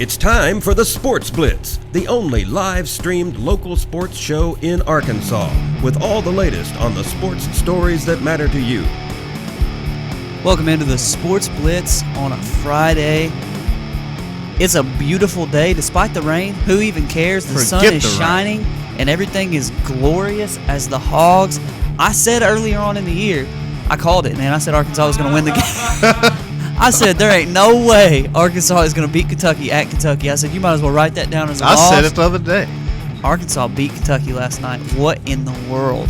It's time for the Sports Blitz, the only live-streamed local sports show in Arkansas, with all the latest on the sports stories that matter to you. Welcome into the Sports Blitz on a Friday. It's a beautiful day despite the rain. Who even cares? The sun is shining and everything is glorious as the Hogs. I said earlier on in the year, I called it, man. I said Arkansas was going to win the game. I said there ain't no way Arkansas is going to beat Kentucky at Kentucky. I said you might as well write that down as a loss. I said it the other day. Arkansas beat Kentucky last night. What in the world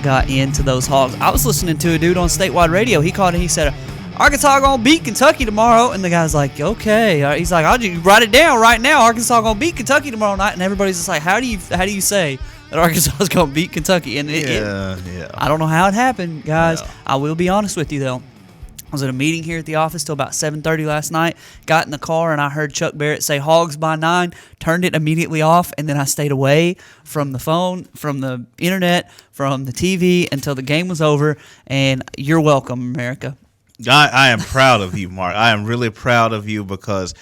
got into those Hogs? I was listening to a dude on statewide radio. He called and he said, Arkansas going to beat Kentucky tomorrow. And the guy's like, okay. He's like, I'll just write it down right now. Arkansas going to beat Kentucky tomorrow night. And everybody's just like, how do you say that Arkansas is going to beat Kentucky? And I don't know how it happened, guys. Yeah. I will be honest with you, though. I was at a meeting here at the office till about 7:30 last night, got in the car, and I heard Chuck Barrett say Hogs by 9, turned it immediately off, and then I stayed away from the phone, from the internet, from the TV until the game was over, and you're welcome, America. I am proud of you, Mark. I am really proud of you because,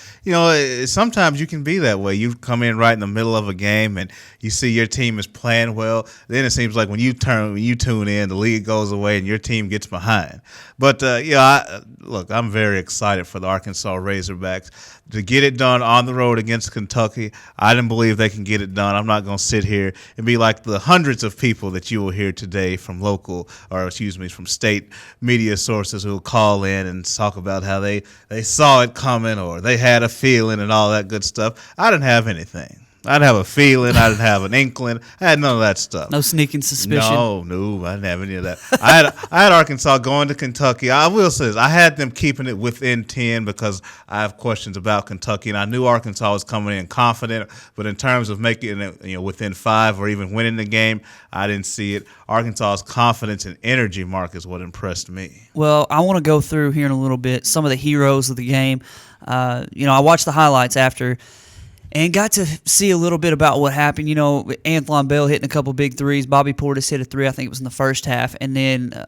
sometimes you can be that way. You come in right in the middle of a game and you see your team is playing well. Then it seems like when you tune in, the lead goes away and your team gets behind. But, I'm very excited for the Arkansas Razorbacks to get it done on the road against Kentucky. I didn't believe they can get it done. I'm not going to sit here and be like the hundreds of people that you will hear today from from state media sources who will call in and talk about how they saw it coming or they had a feeling and all that good stuff. I didn't have anything. I didn't have a feeling. I didn't have an inkling. I had none of that stuff. No sneaking suspicion. No, I didn't have any of that. I had Arkansas going to Kentucky. I will say this. I had them keeping it within 10 because I have questions about Kentucky, and I knew Arkansas was coming in confident. But in terms of making it within 5 or even winning the game, I didn't see it. Arkansas's confidence and energy, Mark, is what impressed me. Well, I want to go through here in a little bit some of the heroes of the game. I watched the highlights after and got to see a little bit about what happened. Anthony Bell hitting a couple big threes. Bobby Portis hit a 3, I think it was in the first half. And then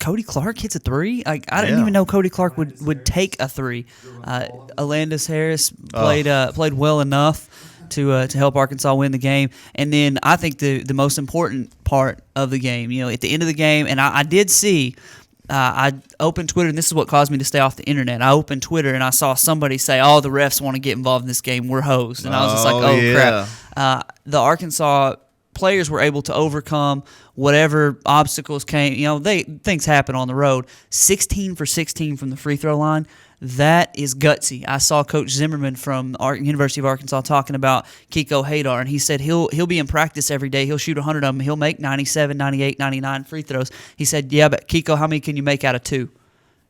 Cody Clark hits a 3. I didn't even know Cody Clark would take a 3. Alandis Harris played well enough to help Arkansas win the game. And then I think the most important part of the game, at the end of the game, and I did see – I opened Twitter, and this is what caused me to stay off the internet. I opened Twitter, and I saw somebody say, the refs want to get involved in this game. We're hosed. And I was just like, crap. The Arkansas players were able to overcome whatever obstacles came. Things happen on the road. 16 for 16 from the free throw line. That is gutsy. I saw Coach Zimmerman from University of Arkansas talking about Kiko Hadar, and he said he'll be in practice every day. He'll shoot 100 of them. He'll make 97, 98, 99 free throws. He said, yeah, but Kiko, how many can you make out of 2?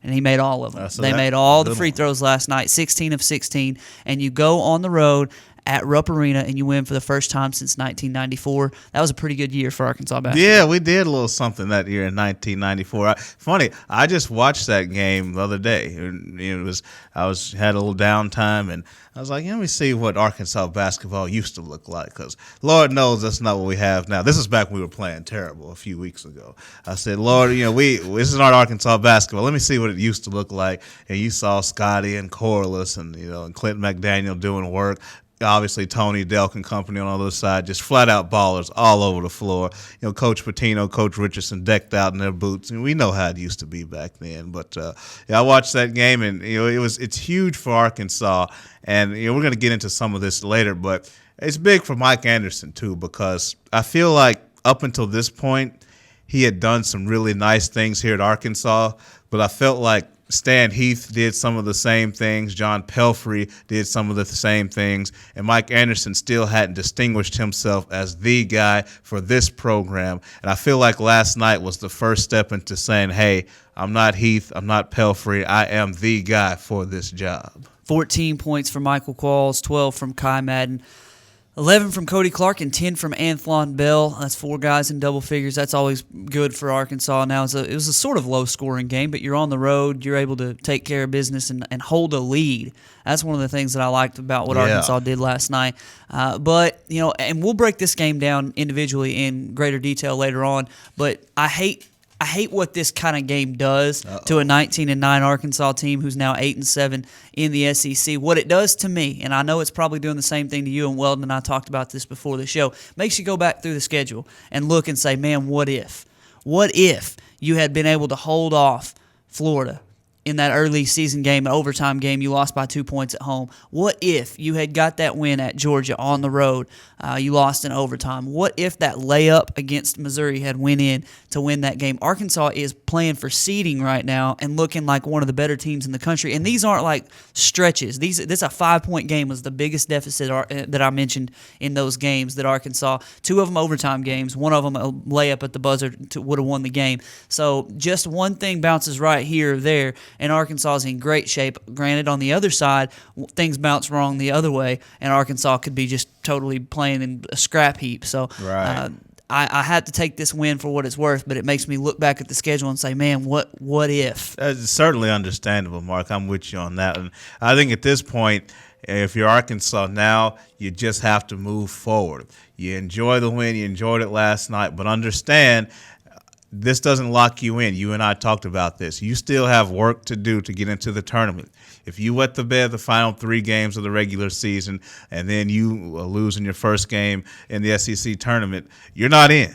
And he made all of them. They made all the free throws last night, 16 of 16, and you go on the road at Rupp Arena, and you win for the first time since 1994. That was a pretty good year for Arkansas basketball. Yeah, we did a little something that year in 1994. Funny, I just watched that game the other day. Had a little downtime, and I was like, let me see what Arkansas basketball used to look like, because Lord knows that's not what we have now. This is back when we were playing terrible a few weeks ago. I said, Lord, this is not Arkansas basketball. Let me see what it used to look like. And you saw Scotty and Corliss and and Clinton McDaniel doing work. Obviously, Tony Delk and company on the other side, just flat-out ballers all over the floor. Coach Patino, Coach Richardson decked out in their boots. We know how it used to be back then. But, I watched that game, and, it's huge for Arkansas. And, we're going to get into some of this later, but it's big for Mike Anderson, too, because I feel like up until this point, he had done some really nice things here at Arkansas, but I felt like Stan Heath did some of the same things. John Pelfrey did some of the same things. And Mike Anderson still hadn't distinguished himself as the guy for this program. And I feel like last night was the first step into saying, hey, I'm not Heath, I'm not Pelfrey, I am the guy for this job. 14 points from Michael Qualls, 12 from Kai Madden, 11 from Cody Clark, and 10 from Anthony Bell. That's 4 guys in double figures. That's always good for Arkansas. Now, it was a sort of low-scoring game, but you're on the road. You're able to take care of business and hold a lead. That's one of the things that I liked about what Arkansas did last night. But and we'll break this game down individually in greater detail later on, but I hate I hate what this kind of game does to a 19-9 Arkansas team who's now 8-7 in the SEC. What it does to me, and I know it's probably doing the same thing to you, and Weldon and I talked about this before the show, makes you go back through the schedule and look and say, man, what if? What if you had been able to hold off Florida in that early season game, an overtime game, you lost by 2 points at home? What if you had got that win at Georgia on the road, you lost in overtime? What if that layup against Missouri had went in to win that game? Arkansas is playing for seeding right now and looking like one of the better teams in the country, and these aren't like stretches. This a 5-point game was the biggest deficit that I mentioned in those games that Arkansas, 2 of them overtime games, one of them a layup at the buzzer would have won the game. So just one thing bounces right here or there, and Arkansas is in great shape. Granted, on the other side, things bounce wrong the other way, and Arkansas could be just totally playing in a scrap heap. So Right. I had to take this win for what it's worth, but it makes me look back at the schedule and say, man, what if? That's certainly understandable, Mark. I'm with you on that. And I think at this point, if you're Arkansas now, you just have to move forward. You enjoy the win. You enjoyed it last night. But understand, this doesn't lock you in. You and I talked about this. You still have work to do to get into the tournament. If you wet the bed the final 3 games of the regular season and then you lose in your first game in the SEC tournament, you're not in.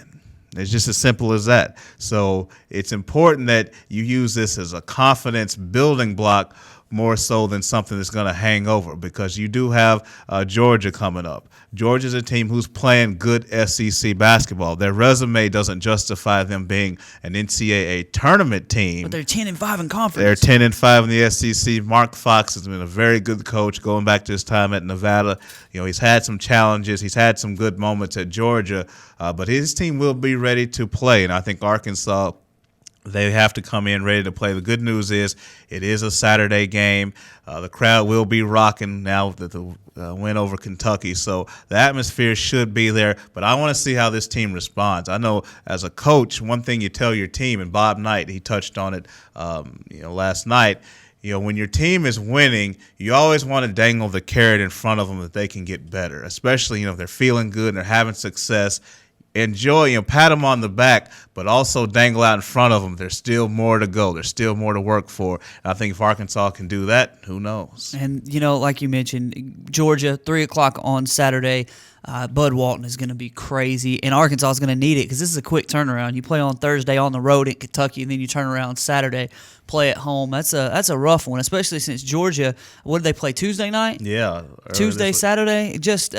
It's just as simple as that. So it's important that you use this as a confidence building block more so than something that's going to hang over, because you do have Georgia coming up. Georgia's a team who's playing good SEC basketball. Their resume doesn't justify them being an NCAA tournament team. But they're 10-5 in conference. They're 10-5 in the SEC. Mark Fox has been a very good coach going back to his time at Nevada. You know, he's had some challenges. He's had some good moments at Georgia, but his team will be ready to play. And I think Arkansas, they have to come in ready to play. The good news is it is a Saturday game. The crowd will be rocking now that the win over Kentucky. So the atmosphere should be there. But I want to see how this team responds. I know as a coach, one thing you tell your team, and Bob Knight, he touched on it last night, when your team is winning, you always want to dangle the carrot in front of them that they can get better, especially, if they're feeling good and they're having success. Enjoy, pat them on the back, but also dangle out in front of them. There's still more to go. There's still more to work for. And I think if Arkansas can do that, who knows? And, like you mentioned, Georgia, 3 o'clock on Saturday. Bud Walton is going to be crazy, and Arkansas is going to need it because this is a quick turnaround. You play on Thursday on the road in Kentucky, and then you turn around Saturday, play at home. That's a rough one, especially since Georgia. What did they play Tuesday night? Yeah, Tuesday, Saturday. Just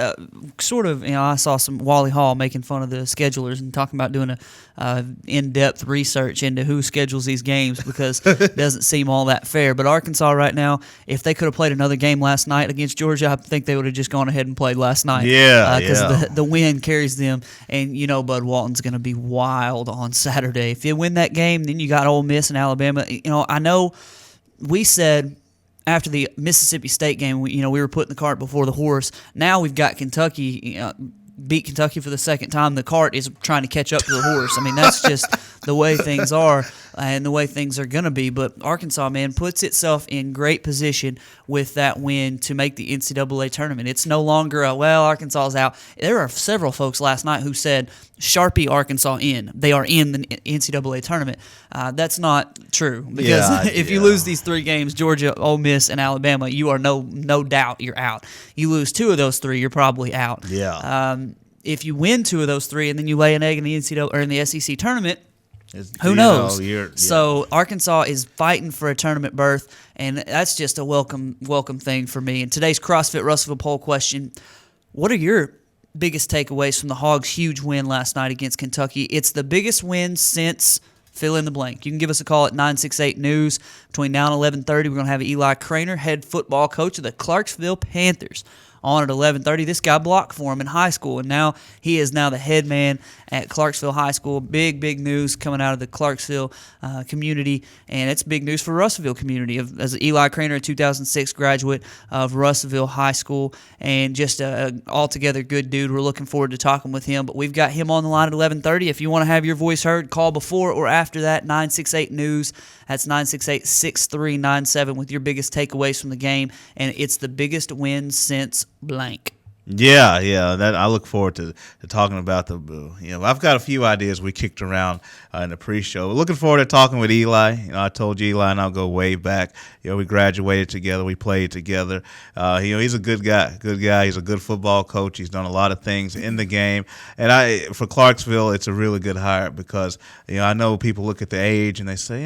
sort of. I saw some Wally Hall making fun of the schedulers and talking about doing a in-depth research into who schedules these games because it doesn't seem all that fair. But Arkansas right now, if they could have played another game last night against Georgia, I think they would have just gone ahead and played last night. Yeah. Because the win carries them, and Bud Walton's going to be wild on Saturday. If you win that game, then you got Ole Miss and Alabama. I know we said after the Mississippi State game, we were putting the cart before the horse. Now we've got Kentucky. Beat Kentucky for the second time. The cart is trying to catch up to the horse. I mean, that's just the way things are and the way things are going to be. But Arkansas, man, puts itself in great position with that win to make the NCAA tournament. It's no longer Arkansas is out. There are several folks last night who said, Sharpie Arkansas in. They are in the NCAA tournament. That's not true because if you lose these 3 games, Georgia, Ole Miss, and Alabama, you are no doubt you're out. You lose 2 of those 3, you're probably out. Yeah. If you win 2 of those 3 and then you lay an egg in the NCAA or in the SEC tournament, who knows? So Arkansas is fighting for a tournament berth, and that's just a welcome thing for me. And today's CrossFit Russellville poll question: what are your biggest takeaways from the Hogs' huge win last night against Kentucky? It's the biggest win since fill in the blank. You can give us a call at 968 News. Between now and 11:30, we're going to have Eli Craner, head football coach of the Clarksville Panthers, on at 11:30. This guy blocked for him in high school, and now he is now the head man at Clarksville High School. Big news coming out of the Clarksville community, and it's big news for Russellville community. As Eli Craner, a 2006 graduate of Russellville High School, and just a altogether good dude. We're looking forward to talking with him, but we've got him on the line at 11:30. If you want to have your voice heard, call before or after that, 968 News. That's 968-6397 with your biggest takeaways from the game, and it's the biggest win since blank. Yeah. That I look forward to talking about I've got a few ideas we kicked around in the pre-show. Looking forward to talking with Eli. I told you Eli and I'll go way back. We graduated together, we played together. He's a good guy. He's a good football coach. He's done a lot of things in the game, and for Clarksville, it's a really good hire because I know people look at the age and they say,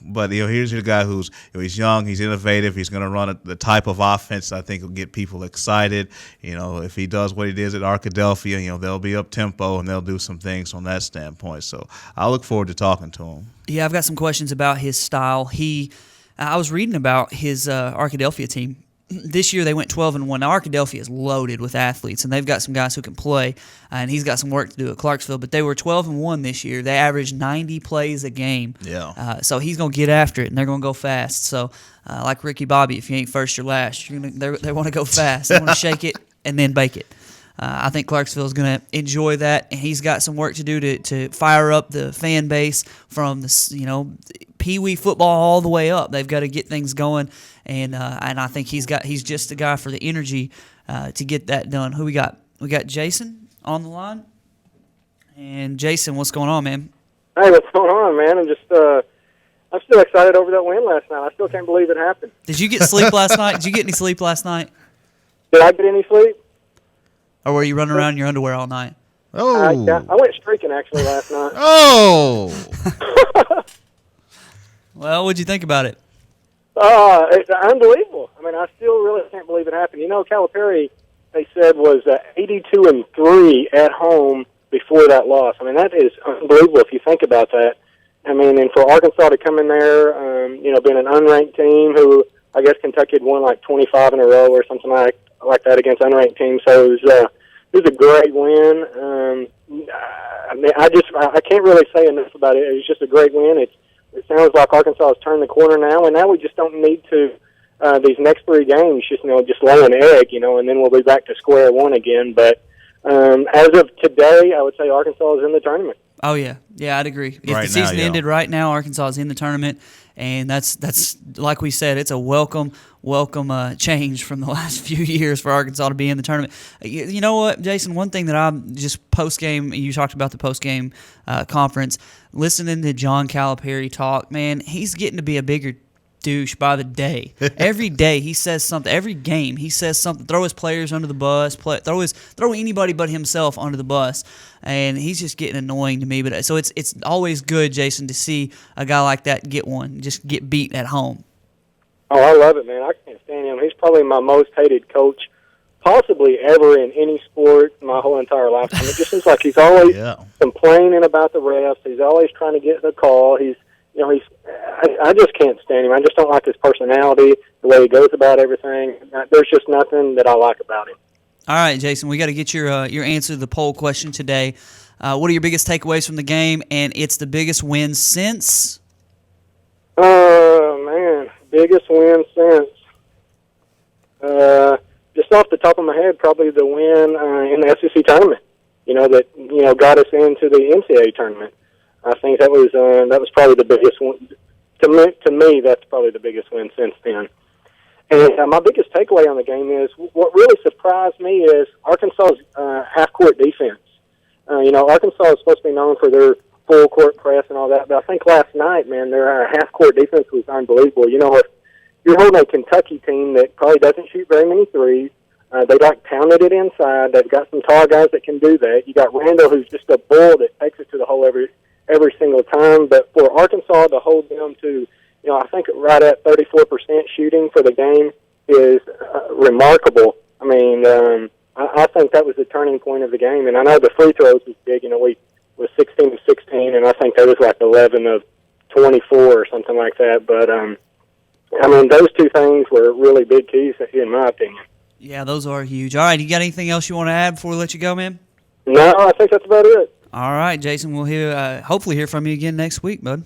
but here's your guy who's he's young, he's innovative, he's going to run the type of offense I think will get people excited. If he does what he did at Arkadelphia, they'll be up tempo and they'll do some things from that standpoint. So I look forward to talking to him. Yeah, I've got some questions about his style. I was reading about his Arkadelphia team. This year they went 12-1. Now Arkadelphia is loaded with athletes, and they've got some guys who can play, and he's got some work to do at Clarksville. But they were 12-1 this year. They averaged 90 plays a game. Yeah. So he's going to get after it, and they're going to go fast. So like Ricky Bobby, if you ain't first, you're last. They want to go fast. They want to shake it and then bake it. I think Clarksville is going to enjoy that, and he's got some work to do to fire up the fan base from the Pee Wee football all the way up. They've got to get things going, and I think he's just the guy for the energy to get that done. Who we got? We got Jason on the line, and Jason, what's going on, man? Hey, what's going on, man? I'm still excited over that win last night. I still can't believe it happened. Did you get sleep last night? Did you get any sleep last night? Did I get any sleep? Or were you running around in your underwear all night? Oh. I went streaking, actually, last night. Oh. Well, what'd you think about it? It's unbelievable. I mean, I still really can't believe it happened. Calipari, they said, was 82-3 at home before that loss. I mean, that is unbelievable if you think about that. I mean, and for Arkansas to come in there, being an unranked team who I guess Kentucky had won like 25 in a row or something like that against unranked teams. So it was a great win. I can't really say enough about it. It was just a great win. It sounds like Arkansas has turned the corner now, and now we just don't need to these next three games just lay an egg, and then we'll be back to square one again. But as of today, I would say Arkansas is in the tournament. Oh yeah, I'd agree. If right the season now, ended right now, Arkansas is in the tournament, and that's like we said, it's a welcome change from the last few years for Arkansas to be in the tournament. You know what, Jason? One thing that I'm just post game. You talked about the post game conference. Listening to John Calipari talk, man, he's getting to be a bigger douche by the day. Every day he says something. Every game he says something. Throw his players under the bus. Throw anybody but himself under the bus. And he's just getting annoying to me. But so it's always good, Jason, to see a guy like that just get beat at home. Oh, I love it, man. I can't stand him. He's probably my most hated coach possibly ever in any sport my whole entire lifetime. It just seems like he's always complaining about the refs. He's always trying to get the call. I just can't stand him. I just don't like his personality, the way he goes about everything. There's just nothing that I like about him. All right, Jason, we got to get your answer to the poll question today. What are your biggest takeaways from the game? And it's the biggest win since? Biggest win since. Just off the top of my head, probably the win in the SEC tournament. That got us into the NCAA tournament. I think that was probably the biggest one. To me, that's probably the biggest win since then. And my biggest takeaway on the game is what really surprised me is Arkansas's half-court defense. Arkansas is supposed to be known for their full-court press and all that, but I think last night, man, their half-court defense was unbelievable. If you're holding a Kentucky team that probably doesn't shoot very many threes, they pounded it inside. They've got some tall guys that can do that. You got Randall, who's just a bull that takes it to the hole every single time. But for Arkansas to hold them to, I think right at 34% shooting for the game is remarkable. I mean, I think that was the turning point of the game. And I know the free throws was big. We was 16 of 16, and I think that was like 11 of 24 or something like that. But those two things were really big keys in my opinion. Yeah, those are huge. All right, you got anything else you want to add before we let you go, man? No, I think that's about it. All right, Jason, we'll hopefully hear from you again next week, bud.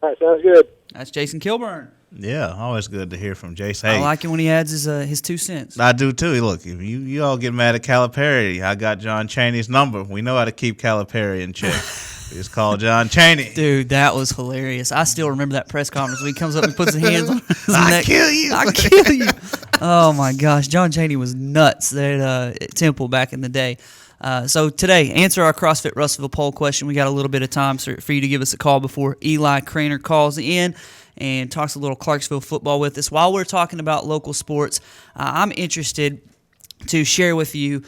All right, sounds good. That's Jason Kilburn. Yeah, always good to hear from Jason. I like it when he adds his 2 cents. I do too. Look, if you all get mad at Calipari, I got John Chaney's number. We know how to keep Calipari in check. It's called John Chaney. Dude, that was hilarious. I still remember that press conference when he comes up and puts his hands on his neck. Kill you. I kill you. Oh, my gosh. John Chaney was nuts there at Temple back in the day. So today, answer our CrossFit Russellville poll question. We got a little bit of time for you to give us a call before Eli Craner calls in and talks a little Clarksville football with us. While we're talking about local sports, I'm interested to share with you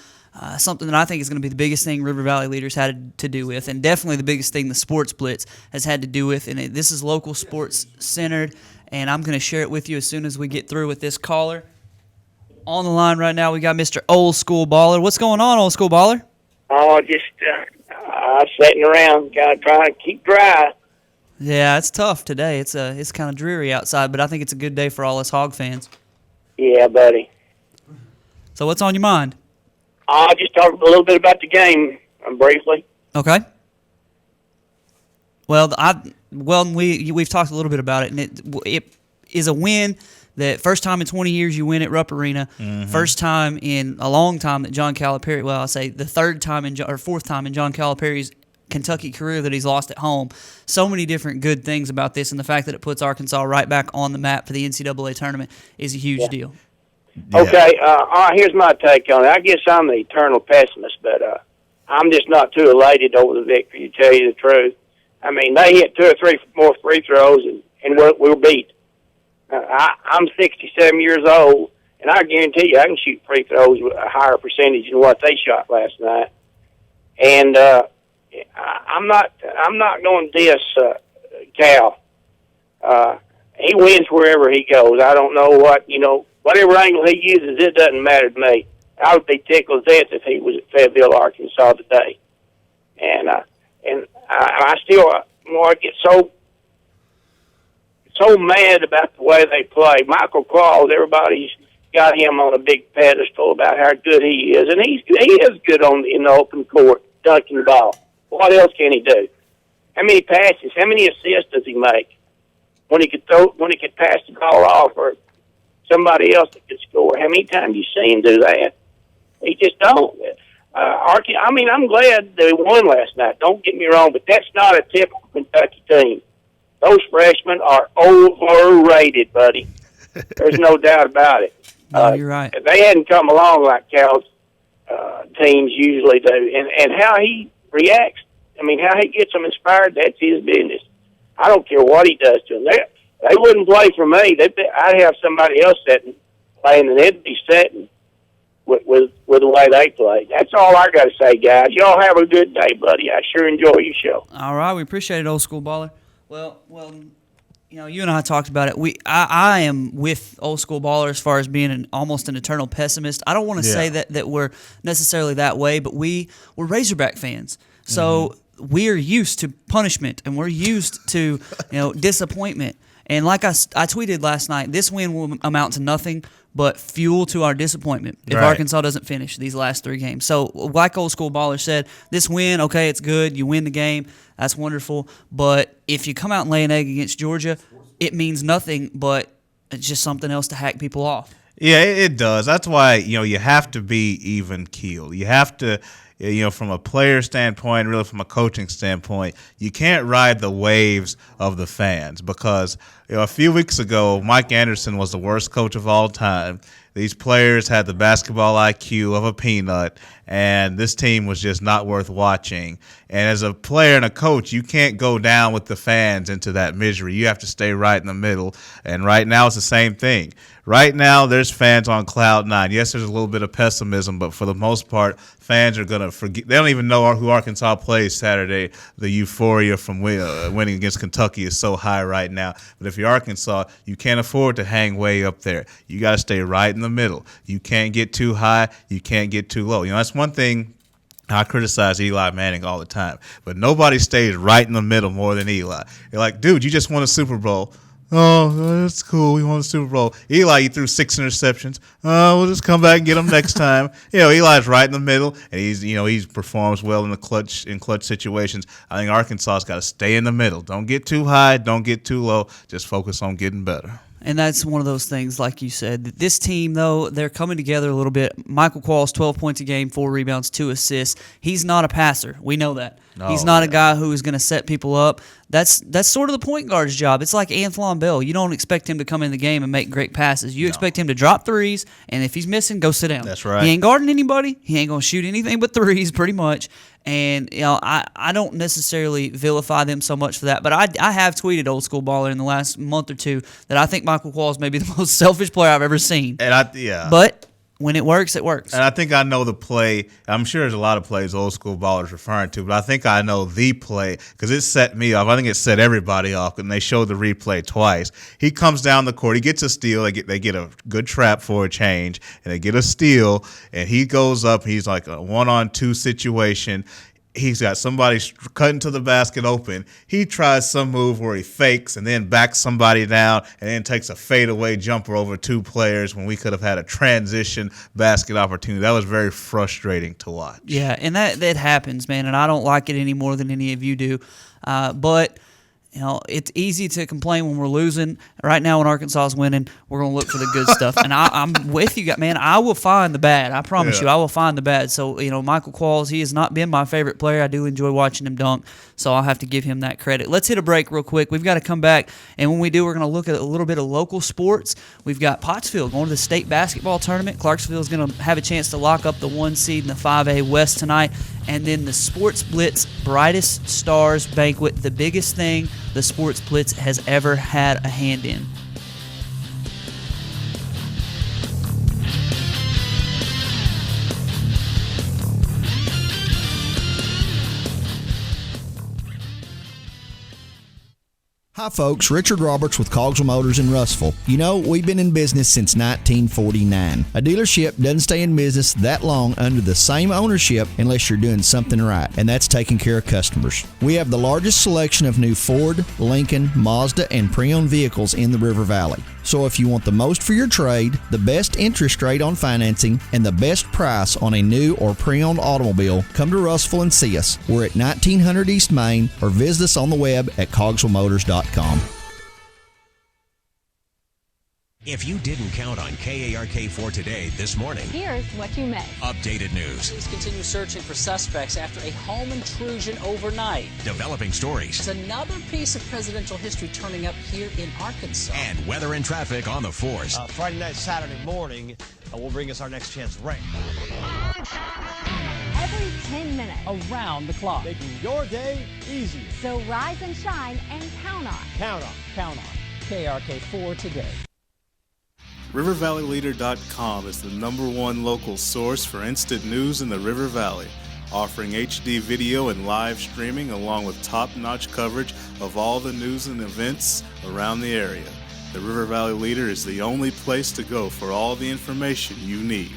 something that I think is going to be the biggest thing River Valley leaders had to do with, and definitely the biggest thing the Sports Blitz has had to do with. And this is local sports centered, and I'm going to share it with you as soon as we get through with this caller. On the line right now, we got Mr. Old School Baller. What's going on, Old School Baller? Oh, just sitting around, kind of trying to keep dry. Yeah, it's tough today. It's kind of dreary outside, but I think it's a good day for all us Hog fans. Yeah, buddy. So what's on your mind? I'll just talk a little bit about the game briefly. Okay. Well, we've talked a little bit about it, and it is a win. That first time in 20 years you win at Rupp Arena. Mm-hmm. First time in a long time that John Calipari, well, I'll say the fourth time in John Calipari's Kentucky career that he's lost at home. So many different good things about this, and the fact that it puts Arkansas right back on the map for the NCAA tournament is a huge deal. Yeah. Okay, all right, here's my take on it. I guess I'm the eternal pessimist, but I'm just not too elated over the victory, to tell you the truth. I mean, they hit 2 or 3 more free throws, and we're beat. I'm 67 years old, and I guarantee you I can shoot free throws with a higher percentage than what they shot last night. And I'm not going to diss Cal. He wins wherever he goes. I don't know whatever angle he uses, it doesn't matter to me. I would be tickled to death if he was at Fayetteville, Arkansas today. And I still get so mad about the way they play. Michael Claus, everybody's got him on a big pedestal about how good he is, and he is good in the open court, dunking the ball. What else can he do? How many passes? How many assists does he make? When he could pass the ball off, or somebody else that could score. How many times you see him do that? He just don't. I'm glad they won last night. Don't get me wrong, but that's not a typical Kentucky team. Those freshmen are overrated, buddy. There's no doubt about it. No, you're right. They hadn't come along like Cal's teams usually do. And how he reacts, how he gets them inspired, that's his business. I don't care what he does to them. They wouldn't play for me. I'd have somebody else playing, and they'd be setting with the way they play. That's all I got to say, guys. Y'all have a good day, buddy. I sure enjoy your show. All right. We appreciate it, Old School Baller. Well, you and I talked about it. I am with Old School Baller as far as being almost an eternal pessimist. I don't want to say that we're necessarily that way, but we're Razorback fans. So we're used to punishment, and we're used to disappointment. And like I tweeted last night, this win will amount to nothing but fuel to our disappointment if Arkansas doesn't finish these last 3 games. So like Old School Baller said, this win, okay, it's good. You win the game. That's wonderful. But if you come out and lay an egg against Georgia, it means nothing but it's just something else to hack people off. Yeah, it does. That's why, you have to be even keeled. You have to, from a player standpoint, really from a coaching standpoint, you can't ride the waves of the fans because, a few weeks ago, Mike Anderson was the worst coach of all time. These players had the basketball IQ of a peanut, and this team was just not worth watching. And as a player and a coach, you can't go down with the fans into that misery. You have to stay right in the middle. And right now, it's the same thing. Right now, there's fans on cloud 9. Yes, there's a little bit of pessimism, but for the most part, fans are going to forget. They don't even know who Arkansas plays Saturday. The euphoria from winning against Kentucky is so high right now. But if you're Arkansas, you can't afford to hang way up there. You got to stay right in the middle. You can't get too high. You can't get too low. That's one thing. I criticize Eli Manning all the time, but nobody stays right in the middle more than Eli. You're like, dude, you just won a Super Bowl. Oh, that's cool. We won the Super Bowl. Eli, you threw 6 interceptions. We'll just come back and get them next time. Eli's right in the middle, and he performs well in clutch situations. I think Arkansas's got to stay in the middle. Don't get too high. Don't get too low. Just focus on getting better. And that's one of those things, like you said. This team, though, they're coming together a little bit. Michael Qualls, 12 points a game, 4 rebounds, 2 assists. He's not a passer. We know that. He's not a guy who is going to set people up. That's sort of the point guard's job. It's like Antoine Bell. You don't expect him to come in the game and make great passes. You expect him to drop threes, and if he's missing, go sit down. That's right. He ain't guarding anybody. He ain't going to shoot anything but threes pretty much. And I don't necessarily vilify them so much for that, but I have tweeted Old School Baller in the last month or two that I think Michael Qualls may be the most selfish player I've ever seen. But when it works, it works. And I think I know the play. I'm sure there's a lot of plays Old School Ballers referring to, but I think I know the play because it set me off. I think it set everybody off, and they showed the replay twice. He comes down the court. He gets a steal. They get a good trap for a change, and they get a steal, and he goes up. He's like a 1-on-2 situation. He's got somebody cutting to the basket open. He tries some move where he fakes and then backs somebody down and then takes a fadeaway jumper over 2 players when we could have had a transition basket opportunity. That was very frustrating to watch. Yeah, and that happens, man, and I don't like it any more than any of you do. But it's easy to complain when we're losing. Right now, when Arkansas is winning, we're going to look for the good stuff. And I'm with you, man. I will find the bad. I promise you, I will find the bad. So, Michael Qualls, he has not been my favorite player. I do enjoy watching him dunk, so I'll have to give him that credit. Let's hit a break real quick. We've got to come back, and when we do, we're going to look at a little bit of local sports. We've got Pottsville going to the state basketball tournament. Clarksville is going to have a chance to lock up the 1 seed in the 5A West tonight. And then the Sports Blitz Brightest Stars Banquet, the biggest thing the Sports Blitz has ever had a hand in. Hi folks, Richard Roberts with Cogswell Motors in Russellville. We've been in business since 1949. A dealership doesn't stay in business that long under the same ownership unless you're doing something right, and that's taking care of customers. We have the largest selection of new Ford, Lincoln, Mazda, and pre-owned vehicles in the River Valley. So if you want the most for your trade, the best interest rate on financing, and the best price on a new or pre-owned automobile, come to Russellville and see us. We're at 1900 East Main, or visit us on the web at cogswellmotors.com. If you didn't count on KARK4 today this morning, here's what you missed. Updated news. Police continue searching for suspects after a home intrusion overnight. Developing stories. There's another piece of presidential history turning up here in Arkansas. And weather and traffic on the force. Friday night, Saturday morning will bring us our next chance rain. Every 10 minutes. Around the clock. Making your day easier. So rise and shine and count on. Count on. Count on. KARK4 today. RiverValleyLeader.com is the #1 local source for instant news in the River Valley, offering HD video and live streaming along with top-notch coverage of all the news and events around the area. The River Valley Leader is the only place to go for all the information you need.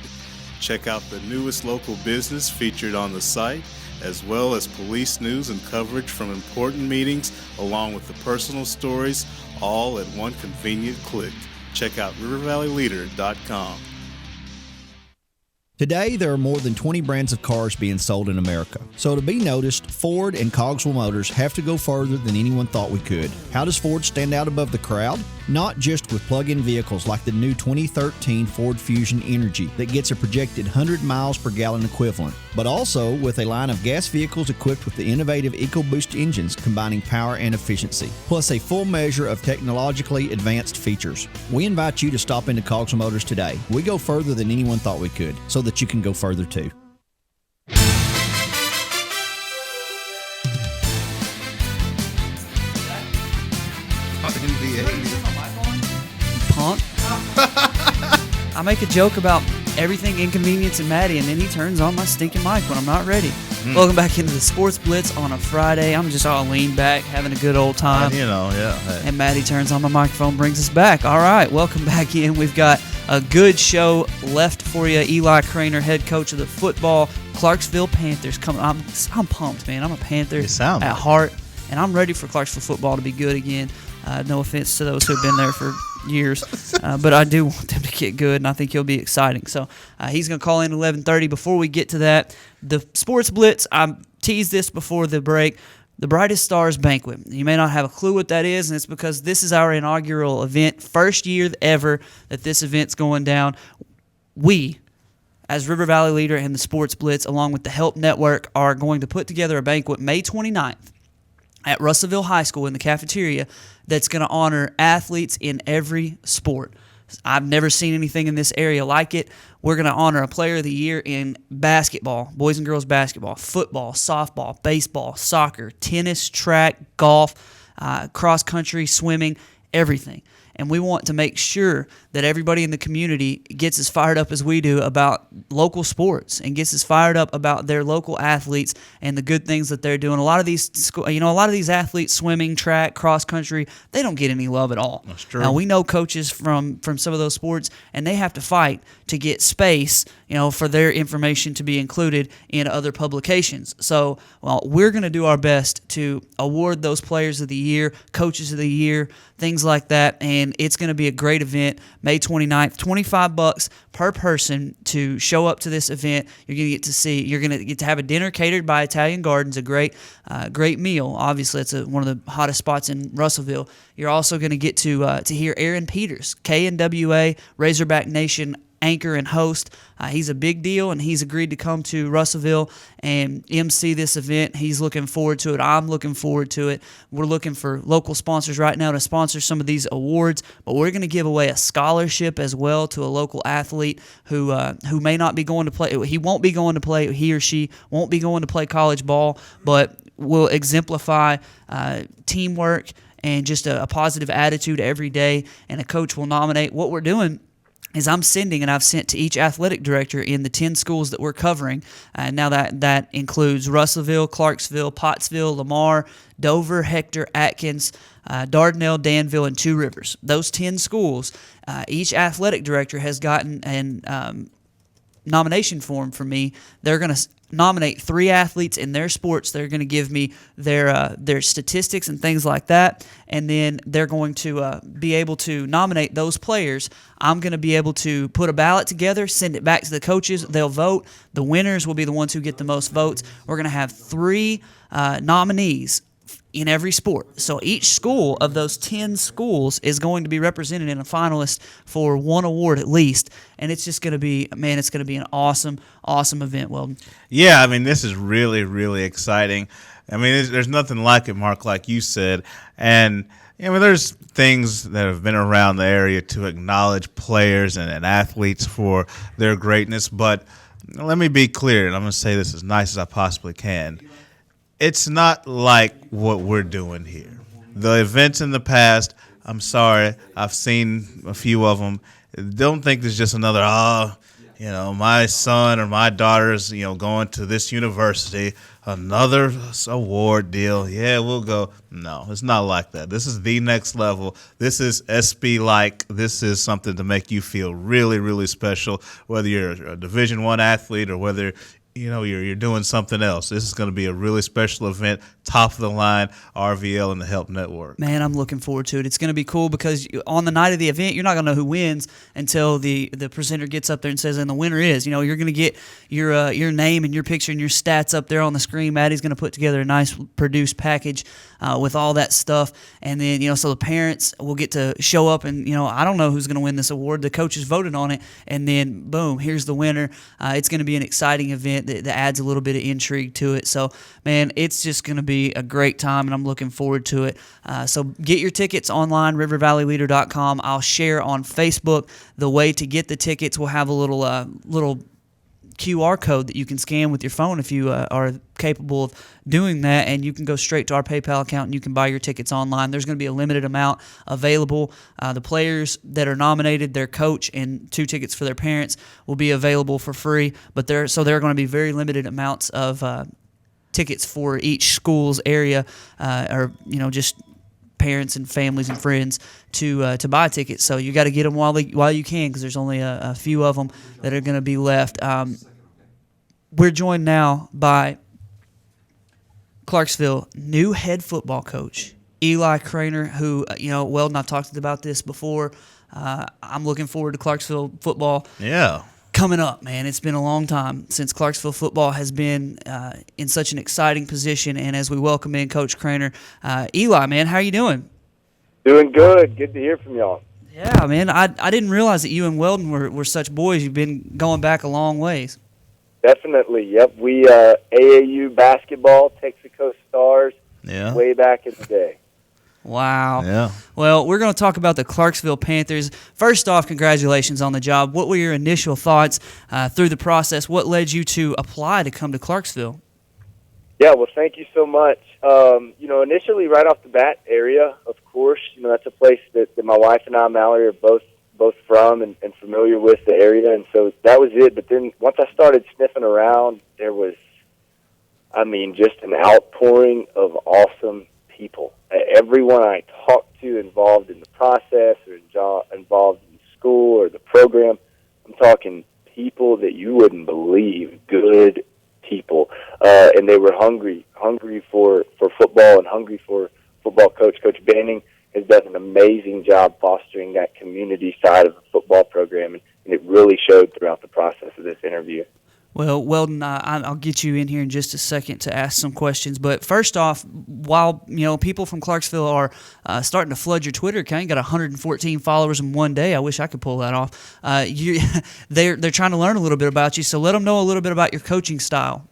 Check out the newest local business featured on the site, as well as police news and coverage from important meetings, along with the personal stories, all at one convenient click. Check out RiverValleyLeader.com. Today, there are more than 20 brands of cars being sold in America. So to be noticed, Ford and Cogswell Motors have to go further than anyone thought we could. How does Ford stand out above the crowd? Not just with plug-in vehicles like the new 2013 Ford Fusion Energy that gets a projected 100 miles per gallon equivalent, but also with a line of gas vehicles equipped with the innovative EcoBoost engines combining power and efficiency, plus a full measure of technologically advanced features. We invite you to stop into Cogswell Motors today. We go further than anyone thought we could, so that you can go further too. Punk. I make a joke about everything Inconvenience and Maddie, and then he turns on my stinking mic when I'm not ready. Welcome back into the Sports Blitz on a Friday. I'm just all lean back, having a good old time. Hey. And Maddie turns on my microphone, brings us back. All right, welcome back in. We've got a good show left for you. Eli Craner, head coach of the football Clarksville Panthers, coming. I'm pumped, man. I'm a Panther at heart, and I'm ready for Clarksville football to be good again. No offense to those who have been there for years, but I do want them to get good, and I think he'll be exciting. So he's going to call in 11:30. Before we get to that, the Sports Blitz, I teased this before the break, the Brightest Stars Banquet. You may not have a clue what that is, and it's because this is our inaugural event, first year ever that this event's going down. We, as River Valley Leader and the Sports Blitz, along with the Help Network, are going to put together a banquet May 29th at Russellville High School in the cafeteria that's going to honor athletes in every sport. I've never seen anything in this area like it. We're going to honor a player of the year in basketball, boys and girls basketball, football, softball, baseball, soccer, tennis, track, golf, cross country, swimming, everything. And we want to make sure that everybody in the community gets as fired up as we do about local sports and gets as fired up about their local athletes and the good things that they're doing. A lot of these athletes, swimming, track, cross country, they don't get any love at all. That's true. Now, we know coaches from some of those sports, and they have to fight to get space, for their information to be included in other publications. So, we're going to do our best to award those players of the year, coaches of the year, things like that, and it's going to be a great event, May 29th, $25 per person to show up to this event. You're going to get to have a dinner catered by Italian Gardens, a great meal. Obviously, it's one of the hottest spots in Russellville. You're also going to get to hear Aaron Peters, KNWA Razorback Nation anchor and host. He's a big deal, and he's agreed to come to Russellville and MC this event. He's looking forward to it. I'm looking forward to it. We're looking for local sponsors right now to sponsor some of these awards, but we're going to give away a scholarship as well to a local athlete who may not be going to play. He won't be going to play. He or she won't be going to play college ball, but will exemplify teamwork and just a positive attitude every day, and a coach will nominate. What we're doing is I've sent to each athletic director in the 10 schools that we're covering. Now that includes Russellville, Clarksville, Pottsville, Lamar, Dover, Hector, Atkins, Dardanelle, Danville, and Two Rivers. Those 10 schools, each athletic director has gotten an nomination form from me. They're going to nominate 3 athletes in their sports. They're going to give me their statistics and things like that, and then they're going to be able to nominate those players. I'm going to be able to put a ballot together, send it back to the coaches. They'll vote. The winners will be the ones who get the most votes. We're going to have 3 nominees in every sport. So each school of those 10 schools is going to be represented in a finalist for one award at least. And it's just going to be, it's going to be an awesome, awesome event, Weldon. Yeah, this is really, really exciting. There's nothing like it, Mark, like you said. And, there's things that have been around the area to acknowledge players and athletes for their greatness. But let me be clear, and I'm going to say this as nice as I possibly can. It's not like what we're doing here. The events in the past, I'm sorry, I've seen a few of them. Don't think there's just another, my son or my daughter's, going to this university, another award deal. Yeah, we'll go. No, it's not like that. This is the next level. This is SB-like. This is something to make you feel really, really special, whether you're a Division I athlete or whether you're doing something else. This is going to be a really special event, top of the line, RVL and the Help Network. Man, I'm looking forward to it. It's going to be cool because on the night of the event, you're not going to know who wins until the presenter gets up there and says, and the winner is. You're going to get your name and your picture and your stats up there on the screen. Maddie's going to put together a nice produced package with all that stuff. And then, so the parents will get to show up and, I don't know who's going to win this award. The coaches voted on it. And then, boom, here's the winner. It's going to be an exciting event that adds a little bit of intrigue to it. So, man, it's just going to be a great time, and I'm looking forward to it. So get your tickets online, rivervalleyleader.com. I'll share on Facebook the way to get the tickets. We'll have a little QR code that you can scan with your phone if you are capable of doing that, and you can go straight to our PayPal account and you can buy your tickets online. There's going to be a limited amount available. The players that are nominated, their coach, and 2 tickets for their parents will be available for free, but there are going to be very limited amounts of tickets for each school's area, or just parents and families and friends to buy tickets. So you got to get them while you can, because there's only a few of them that are going to be left. We're joined now by Clarksville new head football coach Eli Craner, who Weldon, I've talked about this before. I'm looking forward to Clarksville football. Yeah. Coming up, man. It's been a long time since Clarksville football has been in such an exciting position. And as we welcome in Coach Craner, Eli, man, how are you doing? Doing good. Good to hear from y'all. Yeah, man. I didn't realize that you and Weldon were such boys. You've been going back a long ways. Definitely, yep. We AAU basketball, Texaco Stars, way back in the day. Wow. Yeah. Well, we're going to talk about the Clarksville Panthers. First off, congratulations on the job. What were your initial thoughts through the process? What led you to apply to come to Clarksville? Yeah, well, thank you so much. Initially, right off the bat, area, of course. That's a place that my wife and I, Mallory, are both from and familiar with the area, and so that was it. But then once I started sniffing around, there was, just an outpouring of awesome people. Everyone I talked to involved in the process or involved in school or the program, I'm talking people that you wouldn't believe, good people, and they were hungry for football and hungry for football coach. Coach Banning has done an amazing job fostering that community side of the football program, and it really showed throughout the process of this interview. Well, Weldon, I'll get you in here in just a second to ask some questions. But first off, while people from Clarksville are starting to flood your Twitter account, you got 114 followers in one day. I wish I could pull that off. They're trying to learn a little bit about you, so let them know a little bit about your coaching style.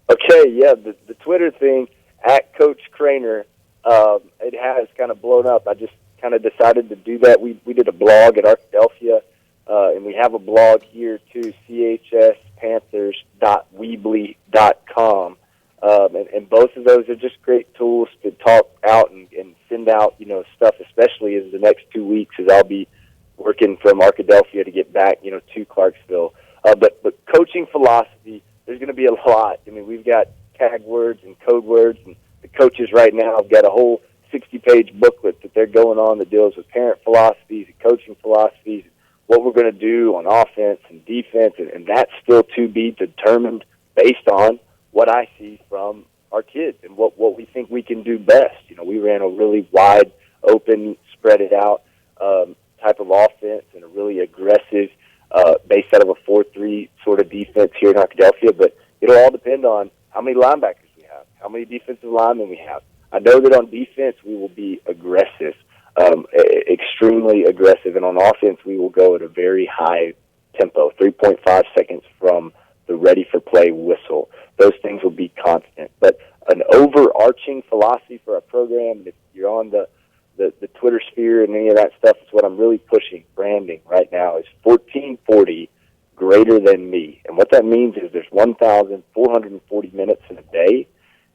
Okay, yeah, the Twitter thing at Coach Craner, it has kind of blown up. I just kind of decided to do that. We did a blog at Arkadelphia, and we have a blog here too, chspanthers.weebly.com. And both of those are just great tools to talk out and send out, stuff, especially in the next 2 weeks as I'll be working from Arkadelphia to get back, to Clarksville. But coaching philosophy, there's going to be a lot. We've got tag words and code words, and the coaches right now have got a whole 60-page booklet that they're going on that deals with parent philosophies and coaching philosophies, what we're going to do on offense and defense, and that's still to be determined based on what I see from our kids and what we think we can do best. We ran a really wide, open, spread it out type of offense and a really aggressive based out of a 4-3 sort of defense here in Arkadelphia, but it'll all depend on how many linebackers we have, how many defensive linemen we have. I know that on defense we will be aggressive, extremely aggressive, and on offense we will go at a very high tempo, 3.5 seconds from the ready-for-play whistle. Those things will be constant. But an overarching philosophy for our program, if you're on the Twitter sphere and any of that stuff, is what I'm really pushing, branding right now, is 1440 greater than me. And what that means is there's 1,440 minutes in a day,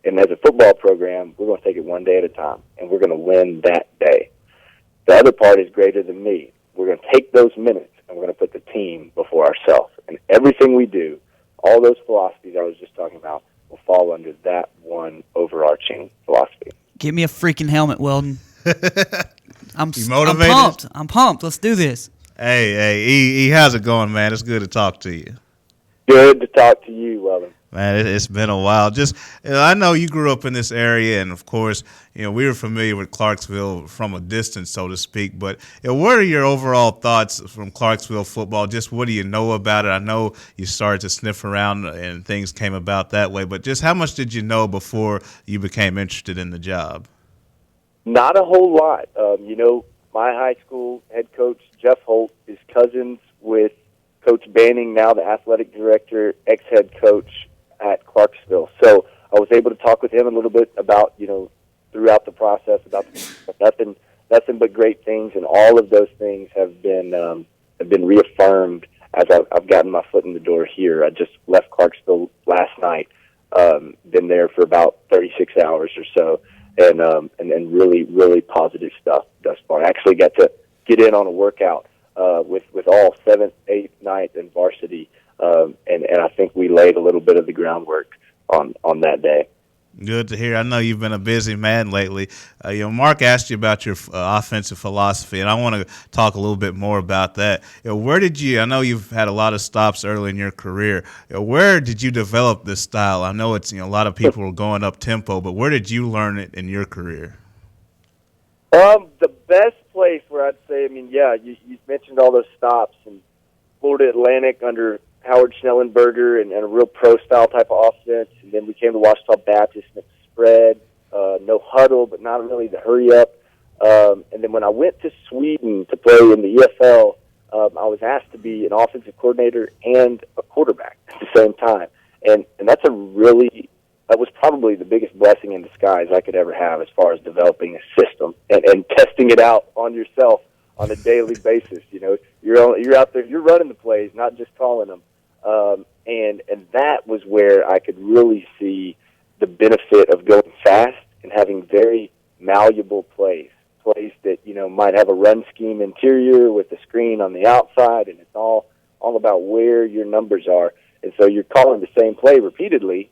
and as a football program, we're going to take it one day at a time, and we're going to win that day. The other part is greater than me. We're going to take those minutes, and we're going to put the team before ourselves. And everything we do, all those philosophies I was just talking about, will fall under that one overarching philosophy. Give me a freaking helmet, Weldon. I'm motivated? I'm pumped. Let's do this. Hey, E, how's it going, man? It's good to talk to you. Good to talk to you, Weldon. Man, it's been a while. Just, I know you grew up in this area, and of course, we were familiar with Clarksville from a distance, so to speak. But what are your overall thoughts from Clarksville football? Just what do you know about it? I know you started to sniff around and things came about that way, but just how much did you know before you became interested in the job? Not a whole lot. My high school head coach, Jeff Holt, is cousins with Coach Banning, now the athletic director, ex-head coach at Clarksville. So I was able to talk with him a little bit about, throughout the process, about nothing but great things, and all of those things have been reaffirmed as I've gotten my foot in the door here. I just left Clarksville last night, been there for about 36 hours or so, and really, really positive stuff thus far. I actually got to get in on a workout with all 7th, 8th, 9th, and varsity, and I think we laid a little bit of the groundwork on that day. Good to hear. I know you've been a busy man lately. Mark asked you about your offensive philosophy, and I want to talk a little bit more about that. Where did you? I know you've had a lot of stops early in your career. Where did you develop this style? I know it's a lot of people are going up tempo, but where did you learn it in your career? The best place where I'd say, you mentioned all those stops, and Florida Atlantic under Howard Schnellenberger and a real pro-style type of offense. And then we came to Washita Baptist and it's spread, no huddle, but not really the hurry-up. And then when I went to Sweden to play in the EFL, I was asked to be an offensive coordinator and a quarterback at the same time. And that was probably the biggest blessing in disguise I could ever have as far as developing a system and testing it out on yourself on a daily basis. You know, you're out there, you're running the plays, not just calling them. And that was where I could really see the benefit of going fast and having very malleable plays that, you know, might have a run scheme interior with a screen on the outside, and it's all about where your numbers are. And so you're calling the same play repeatedly,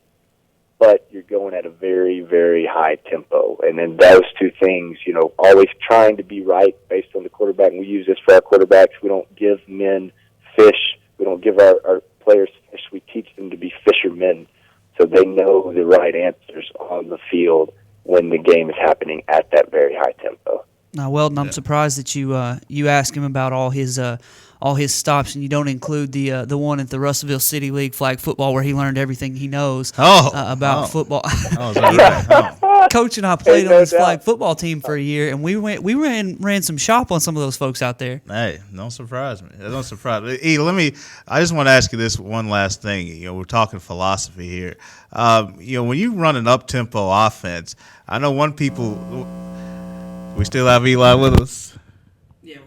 but you're going at a very, very high tempo. And then those two things, you know, always trying to be right based on the quarterback. And we use this for our quarterbacks. We don't give men fish. We don't give our players fish. We teach them to be fishermen so they know the right answers on the field when the game is happening at that very high tempo. Now, Weldon, I'm surprised that you ask him about all his stops, and you don't include the one at the Russellville City League flag football where he learned everything he knows about football. Oh, is that right? Coach and I played on this flag football team for a year, and we ran some shop on some of those folks out there. Hey, don't surprise me. Don't surprise me. E, I just want to ask you this one last thing. You know, we're talking philosophy here. You know, when you run an up-tempo offense, I know we still have Eli with us? Yeah.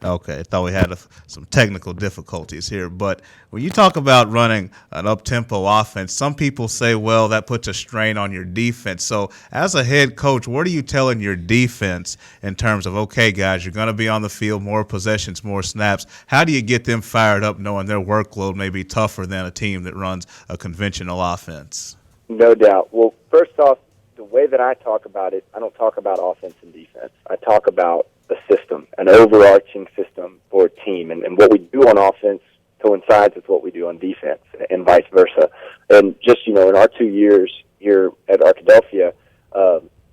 Okay, I thought we had some technical difficulties here. But when you talk about running an up-tempo offense, some people say, well, that puts a strain on your defense. So as a head coach, what are you telling your defense in terms of, okay, guys, you're going to be on the field, more possessions, more snaps. How do you get them fired up knowing their workload may be tougher than a team that runs a conventional offense? No doubt. Well, first off, the way that I talk about it, I don't talk about offense and defense. I talk about a system, an overarching system for a team. And what we do on offense coincides with what we do on defense and vice versa. And just, you know, in our 2 years here at Arkadelphia,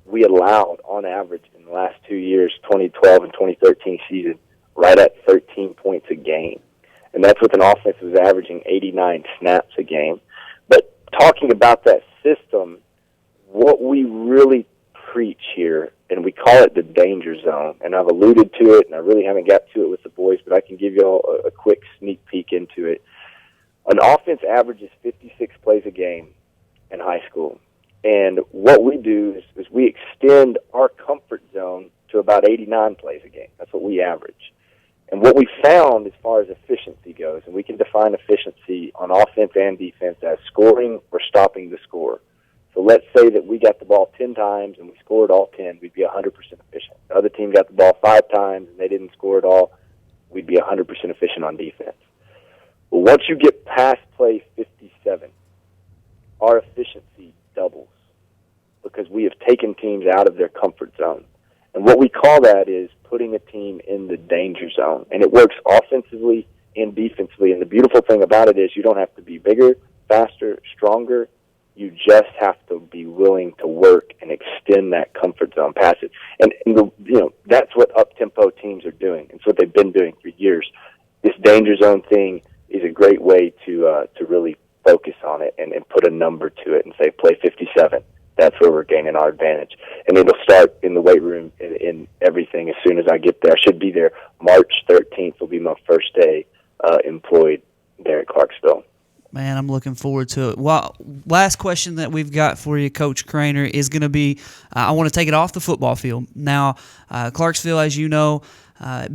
we allowed, on average, in the last 2 years, 2012 and 2013 season, right at 13 points a game. And that's with an offense that was averaging 89 snaps a game. But talking about that system, what we really preach here, and we call it the danger zone, and I've alluded to it, and I really haven't got to it with the boys, but I can give you all a quick sneak peek into it. An offense averages 56 plays a game in high school, and what we do is we extend our comfort zone to about 89 plays a game. That's what we average. And what we found as far as efficiency goes, and we can define efficiency on offense and defense as scoring or stopping the score. So let's say that we got the ball 10 times and we scored all 10, we'd be 100% efficient. The other team got the ball 5 times and they didn't score at all, we'd be 100% efficient on defense. Well, once you get past play 57, our efficiency doubles because we have taken teams out of their comfort zone. And what we call that is putting a team in the danger zone. And it works offensively and defensively. And the beautiful thing about it is you don't have to be bigger, faster, stronger. You just have to be willing to work and extend that comfort zone past it. And that's what up-tempo teams are doing. It's what they've been doing for years. This danger zone thing is a great way to really focus on it and put a number to it and say, play 57. That's where we're gaining our advantage. And it'll start in the weight room in everything as soon as I get there. I should be there. March 13th will be my first day employed there at Clarksville. Man, I'm looking forward to it. Well, last question that we've got for you, Coach Craner, is going to be, I want to take it off the football field. Now, Clarksville, as you know,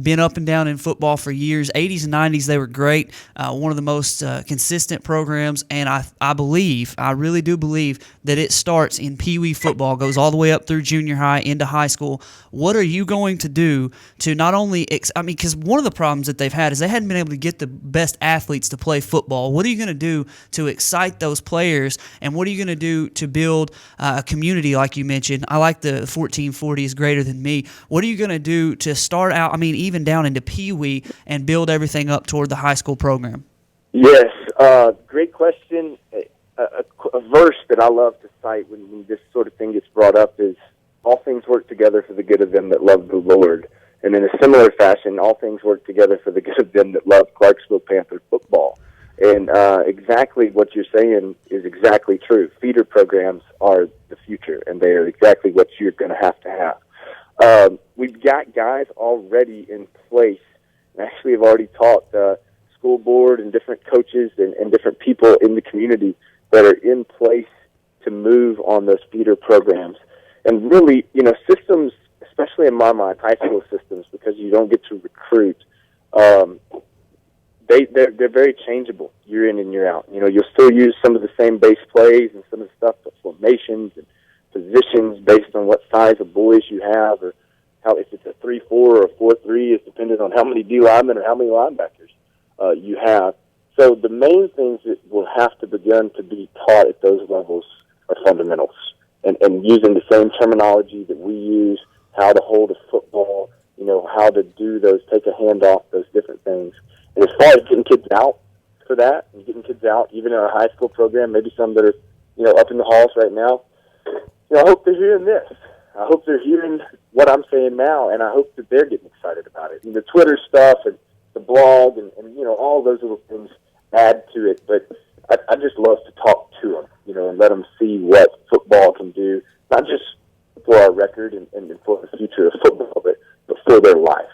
been up and down in football for years. 80s and 90s, they were great. One of the most consistent programs, and I really do believe that it starts in Pee Wee football, goes all the way up through junior high into high school. What are you going to do to not only, because one of the problems that they've had is they hadn't been able to get the best athletes to play football. What are you going to do to excite those players, and what are you going to do to build a community like you mentioned? I like the 1440 is greater than me. What are you going to do to start out, even down into Pee Wee and build everything up toward the high school program? Yes, great question. A verse that I love to cite when this sort of thing gets brought up is, all things work together for the good of them that love the Lord. And in a similar fashion, all things work together for the good of them that love Clarksville Panther football. And exactly what you're saying is exactly true. Feeder programs are the future, and they are exactly what you're going to have. We've got guys already in place, and actually have already talked school board and different coaches and different people in the community that are in place to move on those feeder programs. And really, systems, especially in my mind, high school systems, because you don't get to recruit, they're very changeable year in and year out. You'll still use some of the same base plays and some of the stuff, but formations and positions based on what size of boys you have, or how, if it's a 3-4 or a 4-3, it's dependent on how many D linemen or how many linebackers you have. So the main things that will have to begin to be taught at those levels are fundamentals, and using the same terminology that we use, how to hold a football, how to do those, take a handoff, those different things. And as far as getting kids out for that, and getting kids out, even in our high school program, maybe some that are, up in the halls right now, I hope they're hearing this. I hope they're hearing what I'm saying now, and I hope that they're getting excited about it. And the Twitter stuff and the blog and all those little things add to it. But I just love to talk to them, and let them see what football can do, not just for our record and for the future of football, but for their life.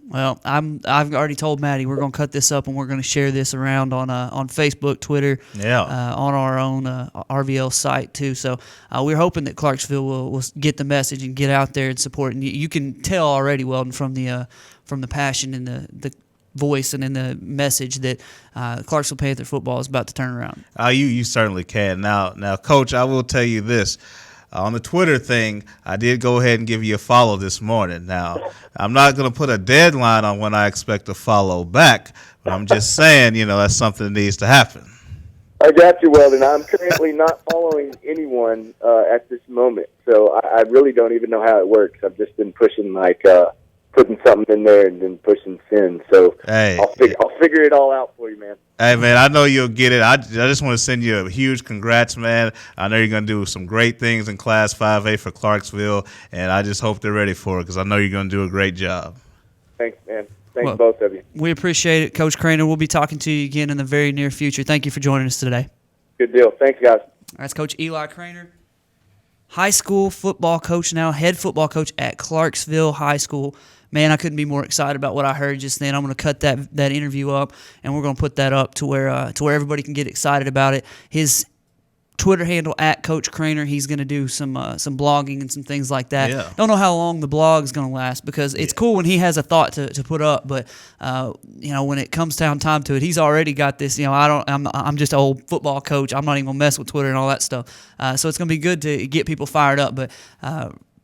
Well, I've already told Maddie we're going to cut this up and we're going to share this around on Facebook, Twitter, on our own RVL site too. So we're hoping that Clarksville will get the message and get out there and support. And you can tell already, Weldon, from the passion and the voice and in the message that Clarksville Panther football is about to turn around. You certainly can. Now, Coach, I will tell you this. On the Twitter thing, I did go ahead and give you a follow this morning. Now, I'm not going to put a deadline on when I expect a follow back, but I'm just saying, that's something that needs to happen. I got you, Weldon. I'm currently not following anyone at this moment, so I really don't even know how it works. I've just been pushing, putting something in there and then pushing send. So hey, I'll figure it all out for you, man. Hey, man, I know you'll get it. I just want to send you a huge congrats, man. I know you're going to do some great things in Class 5A for Clarksville, and I just hope they're ready for it because I know you're going to do a great job. Thanks, man. Thanks, both of you. We appreciate it, Coach Craner. We'll be talking to you again in the very near future. Thank you for joining us today. Good deal. Thanks, guys. That's Coach Eli Craner, high school football coach now, head football coach at Clarksville High School. Man, I couldn't be more excited about what I heard just then. I'm going to cut that interview up, and we're going to put that up to where everybody can get excited about it. His Twitter handle at Coach Craner. He's going to do some blogging and some things like that. Yeah. Don't know how long the blog is going to last because it's cool when he has a thought to put up, but when it comes down time to it, he's already got this. I'm just an old football coach. I'm not even going to mess with Twitter and all that stuff. So it's going to be good to get people fired up, but.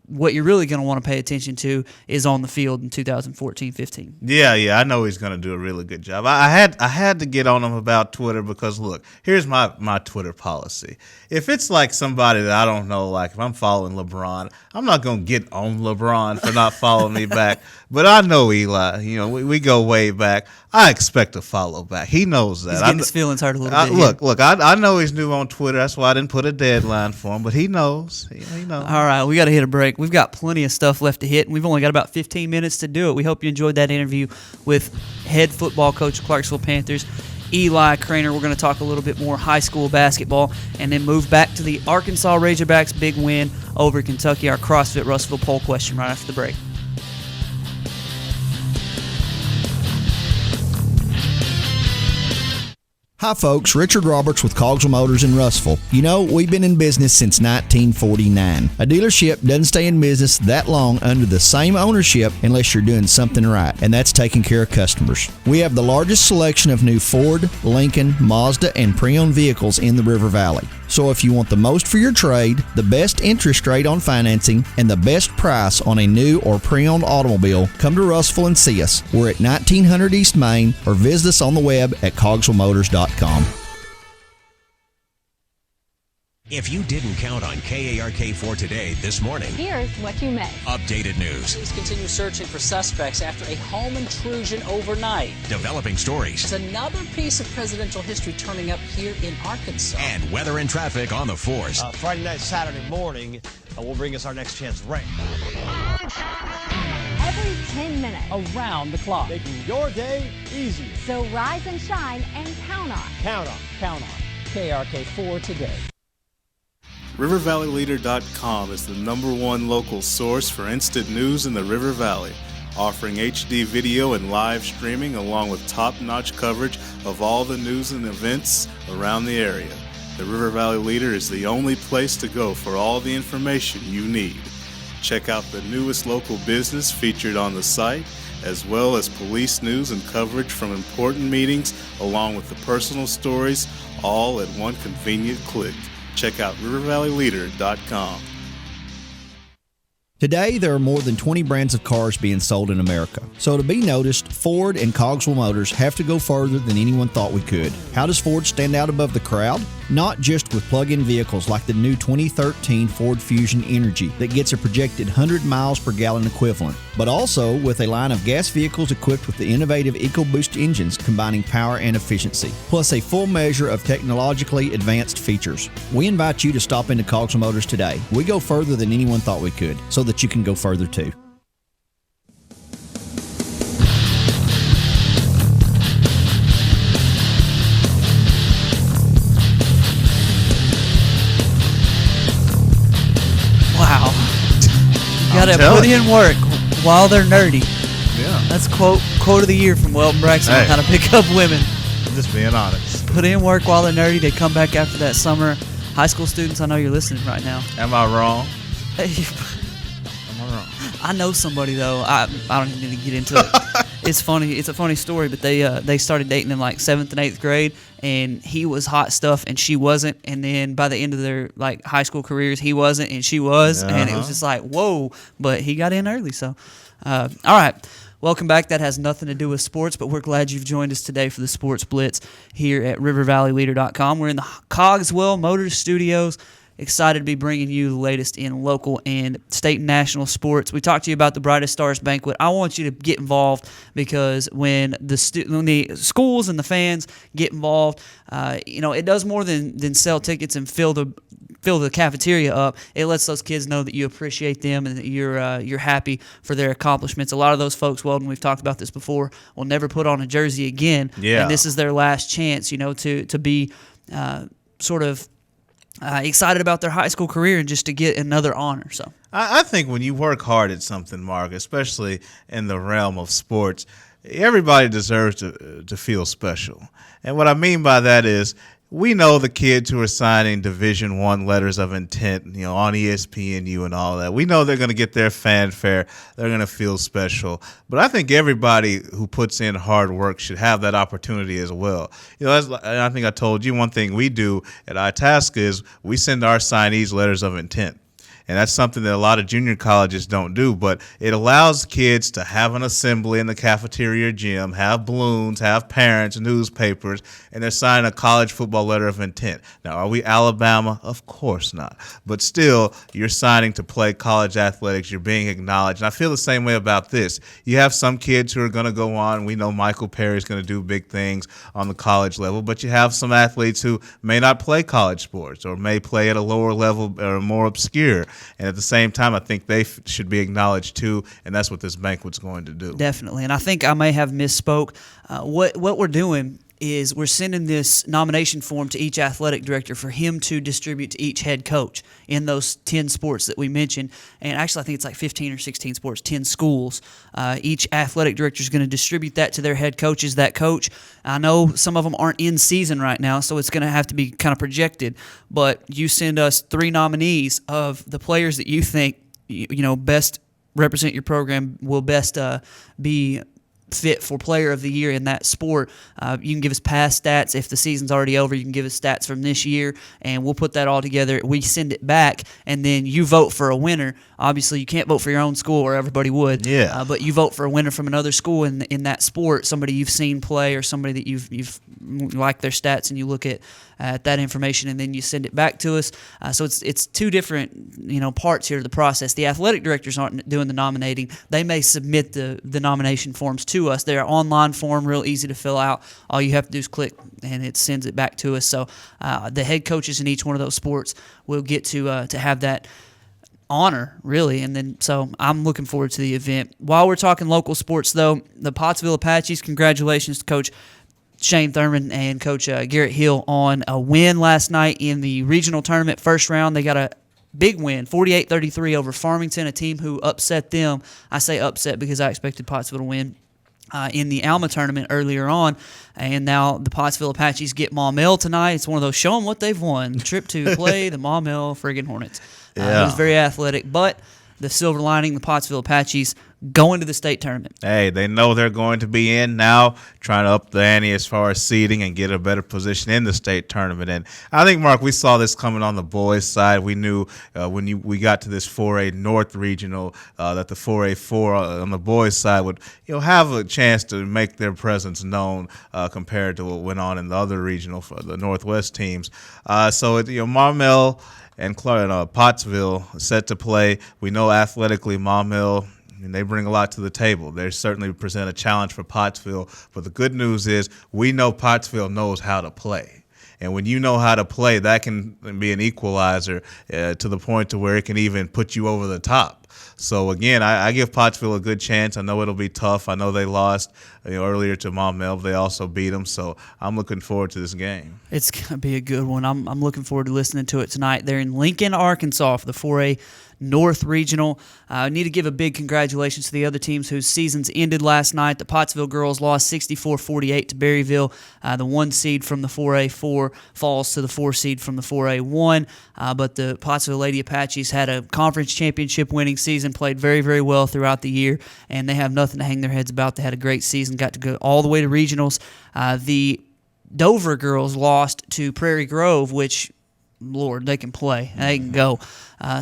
What you're really going to want to pay attention to is on the field in 2014-15. Yeah, I know he's going to do a really good job. I had to get on him about Twitter because, look, here's my Twitter policy. If it's like somebody that I don't know, like if I'm following LeBron, I'm not going to get on LeBron for not following me back. But I know Eli. We go way back. I expect a follow back. He knows that. He's getting his feelings hurt a little bit. Look, I know he's new on Twitter. That's why I didn't put a deadline for him. But he knows. He knows. All right, we got to hit a break. We've got plenty of stuff left to hit, and we've only got about 15 minutes to do it. We hope you enjoyed that interview with head football coach of Clarksville Panthers, Eli Craner. We're going to talk a little bit more high school basketball and then move back to the Arkansas Razorbacks' big win over Kentucky, our CrossFit Russellville poll question right after the break. Hi folks, Richard Roberts with Cogswell Motors in Russellville. We've been in business since 1949. A dealership doesn't stay in business that long under the same ownership unless you're doing something right, and that's taking care of customers. We have the largest selection of new Ford, Lincoln, Mazda, and pre-owned vehicles in the River Valley. So if you want the most for your trade, the best interest rate on financing, and the best price on a new or pre-owned automobile, come to Russellville and see us. We're at 1900 East Main, or visit us on the web at cogswellmotors.com. If you didn't count on KARK4 today this morning, here's what you missed. Updated news. Police continue searching for suspects after a home intrusion overnight. Developing stories. There's another piece of presidential history turning up here in Arkansas. And weather and traffic on the force. Friday night, Saturday morning will bring us our next chance rain. Every 10 minutes. Around the clock. Making your day easier. So rise and shine and count on. Count on. KARK4 today. RiverValleyLeader.com is the #1 local source for instant news in the River Valley, offering HD video and live streaming along with top-notch coverage of all the news and events around the area. The River Valley Leader is the only place to go for all the information you need. Check out the newest local business featured on the site, as well as police news and coverage from important meetings, along with the personal stories, all at one convenient click. Check out RiverValleyLeader.com. Today, there are more than 20 brands of cars being sold in America. So to be noticed, Ford and Cogswell Motors have to go further than anyone thought we could. How does Ford stand out above the crowd? Not just with plug-in vehicles like the new 2013 Ford Fusion Energy that gets a projected 100 miles per gallon equivalent, but also with a line of gas vehicles equipped with the innovative EcoBoost engines combining power and efficiency, plus a full measure of technologically advanced features. We invite you to stop into Cogswell Motors today. We go further than anyone thought we could, so that you can go further too. Wow. You gotta put in work while they're nerdy. Yeah. That's quote of the year from Weldon Braxton on how to pick up women. I'm just being honest. Put in work while they're nerdy. They come back after that summer. High school students, I know you're listening right now. Am I wrong? I know somebody though. I don't even need to get into it. It's funny. It's a funny story. But they started dating in like 7th and 8th grade, and he was hot stuff and she wasn't. And then by the end of their like high school careers, he wasn't and she was, and it was just like whoa. But he got in early. So, all right. Welcome back. That has nothing to do with sports, but we're glad you've joined us today for the Sports Blitz here at RiverValleyLeader.com. We're in the Cogswell Motors Studios. Excited to be bringing you the latest in local and state and national sports. We talked to you about the Brightest Stars Banquet. I want you to get involved because when the schools and the fans get involved, it does more than sell tickets and fill the cafeteria up. It lets those kids know that you appreciate them and that you're happy for their accomplishments. A lot of those folks, Weldon, we've talked about this before, will never put on a jersey again. Yeah. And this is their last chance, to be sort of excited about their high school career and just to get another honor. So I think when you work hard at something, Mark, especially in the realm of sports, everybody deserves to feel special. And what I mean by that is we know the kids who are signing Division I letters of intent, on ESPNU and all that. We know they're going to get their fanfare. They're going to feel special. But I think everybody who puts in hard work should have that opportunity as well. I think I told you one thing we do at Itasca is we send our signees letters of intent. And that's something that a lot of junior colleges don't do, but it allows kids to have an assembly in the cafeteria gym, have balloons, have parents, newspapers, and they're signing a college football letter of intent. Now, are we Alabama? Of course not. But still, you're signing to play college athletics. You're being acknowledged. And I feel the same way about this. You have some kids who are going to go on. We know Michael Perry's going to do big things on the college level, but you have some athletes who may not play college sports or may play at a lower level or more obscure. And at the same time, I think they should be acknowledged too, and that's what this banquet's going to do. Definitely, and I think I may have misspoke. What we're doing is we're sending this nomination form to each athletic director for him to distribute to each head coach in those 10 sports that we mentioned. And actually, I think it's like 15 or 16 sports, 10 schools. Each athletic director is going to distribute that to their head coaches. That coach, I know some of them aren't in season right now, so it's going to have to be kind of projected. But you send us 3 nominees of the players that you think best represent your program, will best be fit for player of the year in that sport. You can give us past stats. If the season's already over, you can give us stats from this year, and we'll put that all together. We send it back, and then you vote for a winner. Obviously, you can't vote for your own school, or everybody would. Yeah. But you vote for a winner from another school in that sport, somebody you've seen play or somebody that you've liked their stats, and you look at that information, and then you send it back to us. So it's 2 different parts here to the process. The athletic directors aren't doing the nominating. They may submit the nomination forms to us. They're online form, real easy to fill out. All you have to do is click, and it sends it back to us. So the head coaches in each one of those sports will get to have that honor, really. And then so I'm looking forward to the event. While we're talking local sports, though, the Pottsville Apaches, congratulations to Coach Shane Thurman and Coach Garrett Hill on a win last night in the regional tournament first round. They got a big win, 48-33 over Farmington, a team who upset them. I say upset because I expected Pottsville to win in the Alma tournament earlier on. And now the Pottsville Apaches get Maumelle tonight. It's one of those show them what they've won. Trip to play the Maumelle friggin' Hornets. It was very athletic. But the silver lining, the Pottsville Apaches going to the state tournament. Hey, they know they're going to be in now, trying to up the ante as far as seeding and get a better position in the state tournament. And I think, Mark, we saw this coming on the boys' side. We knew when we got to this 4A North Regional that the 4A4 on the boys' side would have a chance to make their presence known compared to what went on in the other regional for the Northwest teams. So Maumelle and Pottsville set to play. We know athletically Maumelle, and they bring a lot to the table. They certainly present a challenge for Pottsville. But the good news is we know Pottsville knows how to play. And when you know how to play, that can be an equalizer to the point to where it can even put you over the top. So, again, I give Pottsville a good chance. I know it'll be tough. I know they lost earlier to Maumelle, but they also beat them. So I'm looking forward to this game. It's going to be a good one. I'm looking forward to listening to it tonight. They're in Lincoln, Arkansas for the 4A North Regional. I need to give a big congratulations to the other teams whose seasons ended last night. The Pottsville girls lost 64-48 to Berryville. The 1 seed from the 4A4 falls to the 4 seed from the 4A1. But the Pottsville Lady Apaches had a conference championship winning season, played very, very well throughout the year, and they have nothing to hang their heads about. They had a great season, got to go all the way to regionals. The Dover girls lost to Prairie Grove, which, Lord, they can play. They can go.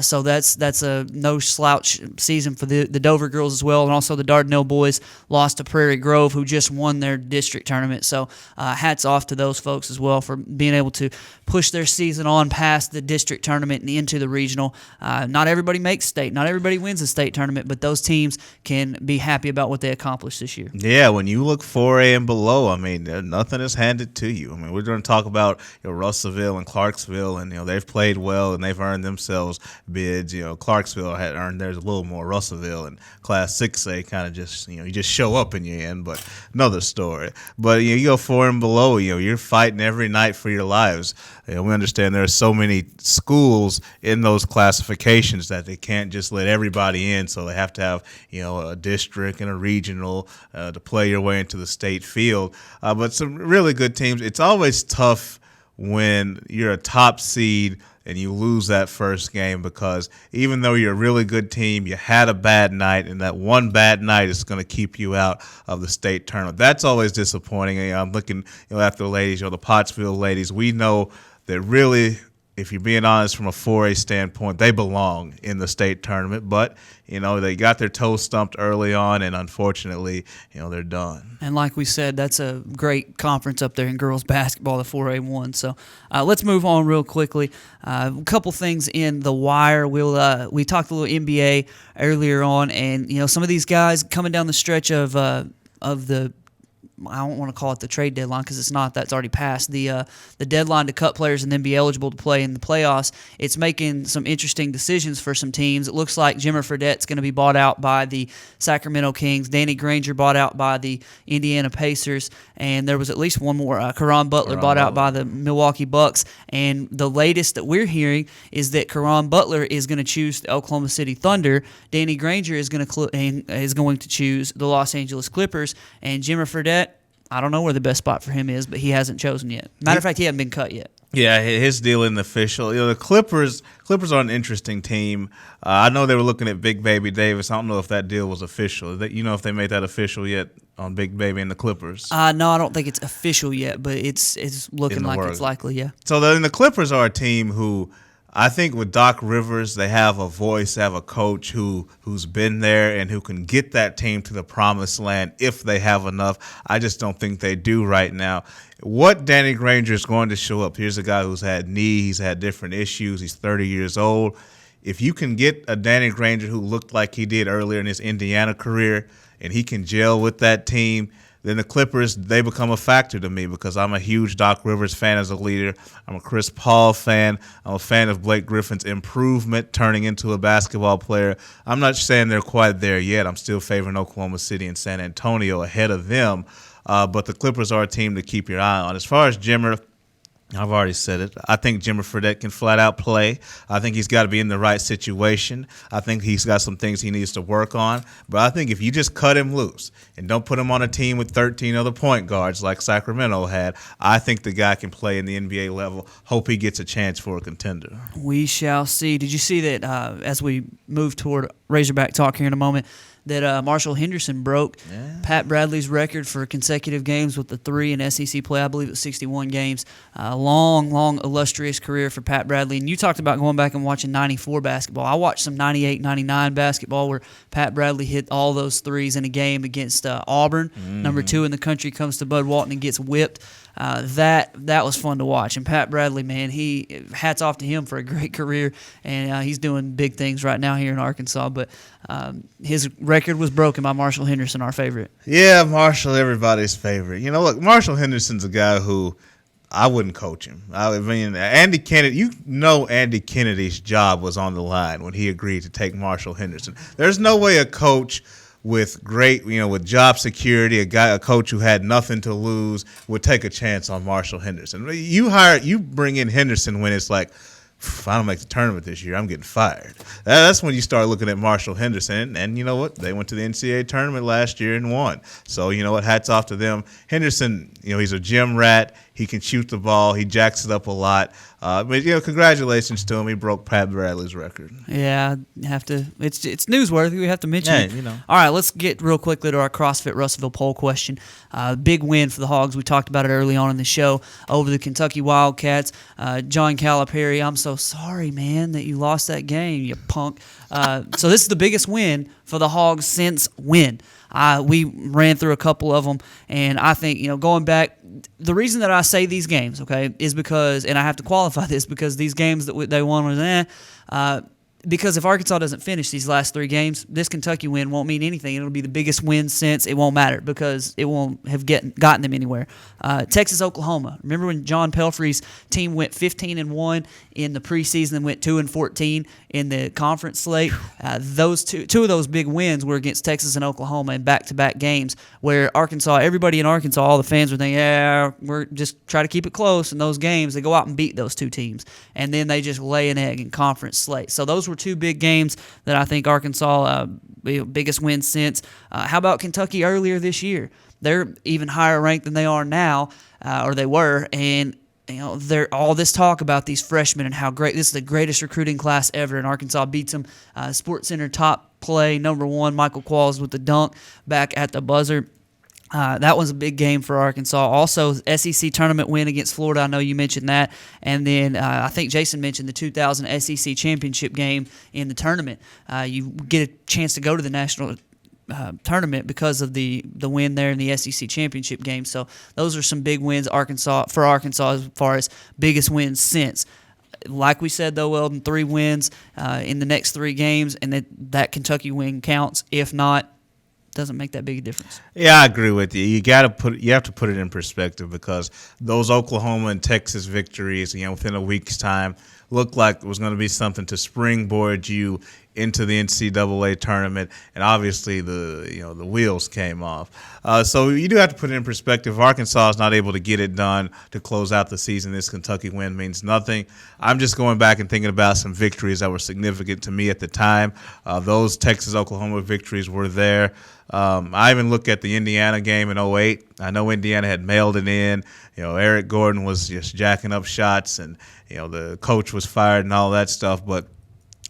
So that's a no slouch season for the Dover girls as well. And also the Dardanelle boys lost to Prairie Grove, who just won their district tournament. So hats off to those folks as well for being able to push their season on past the district tournament and into the regional. Not everybody makes state. Not everybody wins a state tournament, but those teams can be happy about what they accomplished this year. Yeah, when you look 4A and below, I mean, nothing is handed to you. I mean, we're going to talk about Russellville and Clarksville, and they've played well and they've earned themselves bids. Clarksville had earned theirs a little more. Russellville and Class 6A kind of just, you just show up in your end, but another story. But you go 4 and below, you're fighting every night for your lives. We understand there are so many schools in those classifications that they can't just let everybody in, so they have to have a district and a regional to play your way into the state field. But some really good teams. It's always tough when you're a top seed and you lose that first game, because even though you're a really good team, you had a bad night, and that one bad night is going to keep you out of the state tournament. That's always disappointing. I'm looking at the ladies, the Pottsville ladies. We know that really, if you're being honest from a 4A standpoint, they belong in the state tournament. But, they got their toes stumped early on, and unfortunately, they're done. And like we said, that's a great conference up there in girls basketball, the 4A1. So let's move on real quickly. A couple things in the wire. We talked a little NBA earlier on, and, some of these guys coming down the stretch of the – I don't want to call it the trade deadline because it's not. That's already passed. The deadline to cut players and then be eligible to play in the playoffs. It's making some interesting decisions for some teams. It looks like Jimmer Fredette's going to be bought out by the Sacramento Kings. Danny Granger bought out by the Indiana Pacers. And there was at least one more. Karan Butler bought out by the Milwaukee Bucks. And the latest that we're hearing is that Karan Butler is going to choose the Oklahoma City Thunder. Danny Granger is going to choose the Los Angeles Clippers. And Jimmer Fredette, I don't know where the best spot for him is, but he hasn't chosen yet. Matter of fact, he hasn't been cut yet. Yeah, his deal isn't official. The Clippers are an interesting team. I know they were looking at Big Baby Davis. I don't know if that deal was official. If they made that official yet on Big Baby and the Clippers? No, I don't think it's official yet, but it's looking like it's likely, yeah. So the Clippers are a team who, I think with Doc Rivers, they have a voice, they have a coach who's been there and who can get that team to the promised land if they have enough. I just don't think they do right now. What Danny Granger is going to show up, here's a guy who's had he's had different issues, he's 30 years old. If you can get a Danny Granger who looked like he did earlier in his Indiana career and he can gel with that team, then the Clippers, they become a factor to me because I'm a huge Doc Rivers fan as a leader. I'm a Chris Paul fan. I'm a fan of Blake Griffin's improvement, turning into a basketball player. I'm not saying they're quite there yet. I'm still favoring Oklahoma City and San Antonio ahead of them. but the Clippers are a team to keep your eye on. As far as Jimmer, I've already said it. I think Jimmer Fredette can flat out play. I think he's got to be in the right situation. I think he's got some things he needs to work on. But I think if you just cut him loose and don't put him on a team with 13 other point guards like Sacramento had, I think the guy can play in the NBA level. Hope he gets a chance for a contender. We shall see. Did you see that as we move toward Razorback talk here in a moment, that Marshall Henderson broke Pat Bradley's record for consecutive games with the 3 in SEC play. I believe it was 61 games. Long, illustrious career for Pat Bradley. And you talked about going back and watching 94 basketball. I watched some 98, 99 basketball where Pat Bradley hit all those threes in a game against Auburn. Number 2 in the country, comes to Bud Walton and gets whipped. That was fun to watch. And Pat Bradley, man, hats off to him for a great career, and he's doing big things right now here in Arkansas. But his record was broken by Marshall Henderson, our favorite. Yeah, Marshall, everybody's favorite. You know, look, Marshall Henderson's a guy who I wouldn't coach him. I mean, Andy Kennedy, Andy Kennedy's job was on the line when he agreed to take Marshall Henderson. There's no way a coach with great, with job security, a coach who had nothing to lose would take a chance on Marshall Henderson. You bring in Henderson when it's like, if I don't make the tournament this year, I'm getting fired. That's when you start looking at Marshall Henderson. And you know what? They went to the NCAA tournament last year and won. So, you know what? Hats off to them. Henderson, he's a gym rat. He can shoot the ball. He jacks it up a lot. But congratulations to him. He broke Pat Bradley's record. Yeah, have to. It's newsworthy. We have to mention it. All right, let's get real quickly to our CrossFit Russellville poll question. Big win for the Hogs. We talked about it early on in the show over the Kentucky Wildcats. John Calipari, I'm so sorry, man, that you lost that game, you punk. So this is the biggest win for the Hogs since when? We ran through a couple of them, and I think, going back, the reason that I say these games, okay, is because, and I have to qualify this, because these games that they won was because if Arkansas doesn't finish these last 3 games, this Kentucky win won't mean anything. It'll be the biggest win since. It won't matter because it won't have gotten them anywhere. Texas, Oklahoma. Remember when John Pelfrey's team went 15-1 in the preseason and went 2-14 in the conference slate? Those two of those big wins were against Texas and Oklahoma in back-to-back games where Arkansas, everybody in Arkansas, all the fans were thinking, yeah, we're just try to keep it close in those games. They go out and beat those 2 teams, and then they just lay an egg in conference slate. So those were 2 big games that I think Arkansas, biggest win since. How about Kentucky earlier this year? They're even higher ranked than they are now, or they were, and they're all this talk about these freshmen and how great this is, the greatest recruiting class ever, and Arkansas beats them. Sports Center top play, number 1, Michael Qualls with the dunk back at the buzzer. That was a big game for Arkansas. Also, SEC tournament win against Florida. I know you mentioned that. And then I think Jason mentioned the 2000 SEC championship game in the tournament. You get a chance to go to the national tournament because of the win there in the SEC championship game. So those are some big wins for Arkansas as far as biggest wins since. Like we said, though, Weldon, 3 wins in the next 3 games, and that Kentucky win counts. If not, doesn't make that big a difference. Yeah, I agree with you. You have to put it in perspective because those Oklahoma and Texas victories, within a week's time, looked like it was going to be something to springboard you into the NCAA tournament, and obviously the wheels came off. So you do have to put it in perspective. If Arkansas is not able to get it done to close out the season, this Kentucky win means nothing. I'm just going back and thinking about some victories that were significant to me at the time. Those Texas-Oklahoma victories were there. I even look at the Indiana game in 2008. I know Indiana had mailed it in. Eric Gordon was just jacking up shots, and the coach was fired and all that stuff. But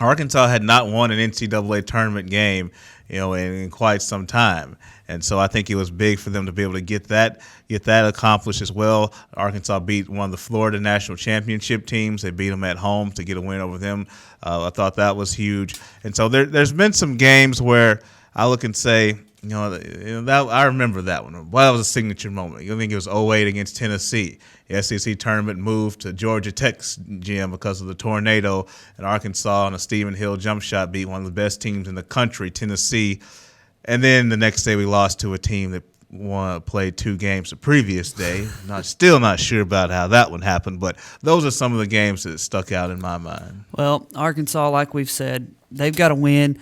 Arkansas had not won an NCAA tournament game, in quite some time. And so I think it was big for them to be able to get that accomplished as well. Arkansas beat one of the Florida national championship teams. They beat them at home to get a win over them. I thought that was huge. And so there's been some games where I look and say, that I remember that one. Well, that was a signature moment. I think it was 2008 against Tennessee. The SEC tournament moved to Georgia Tech's gym because of the tornado, and Arkansas on a Stephen Hill jump shot beat one of the best teams in the country, Tennessee. And then the next day we lost to a team that played 2 games the previous day. Still not sure about how that one happened, but those are some of the games that stuck out in my mind. Well, Arkansas, like we've said, they've got to win.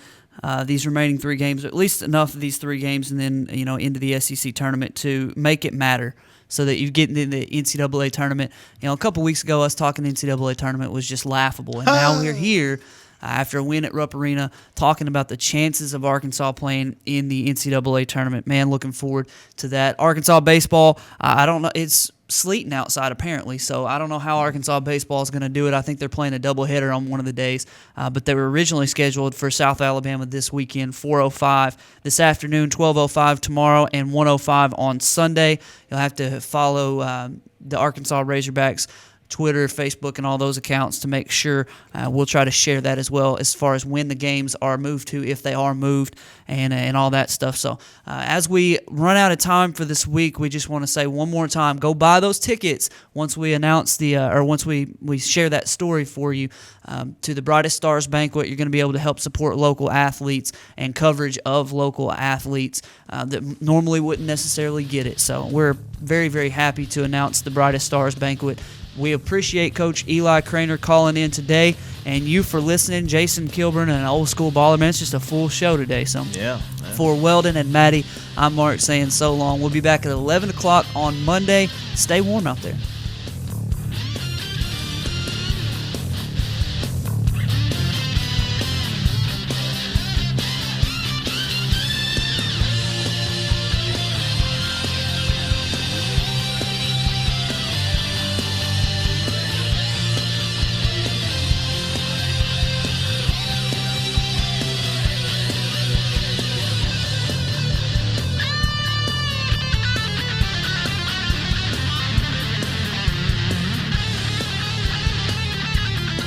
these remaining 3 games, at least enough of these 3 games, and then into the SEC tournament to make it matter, so that you get into the NCAA tournament. A couple weeks ago, us talking NCAA tournament was just laughable, and now we're here after a win at Rupp Arena talking about the chances of Arkansas playing in the NCAA tournament. Man, looking forward to that. Arkansas baseball, I don't know, it's sleeting outside apparently, so I don't know how Arkansas baseball is going to do it. I think they're playing a doubleheader on one of the days, but they were originally scheduled for South Alabama this weekend, 4:05 this afternoon, 12:05 tomorrow, and 1:05 on Sunday. You'll have to follow the Arkansas Razorbacks Twitter, Facebook, and all those accounts to make sure. We'll try to share that as well as far as when the games are moved to, if they are moved, and all that stuff. So as we run out of time for this week, we just want to say one more time, go buy those tickets once we announce once we share that story for you to the Brightest Stars Banquet. You're going to be able to help support local athletes and coverage of local athletes that normally wouldn't necessarily get it. So we're very, very happy to announce the Brightest Stars Banquet. We appreciate Coach Eli Craner calling in today, and you for listening. Jason Kilburn and Old School Baller, man, it's just a full show today. So yeah. For Weldon and Maddie, I'm Mark saying so long. We'll be back at 11 o'clock on Monday. Stay warm out there.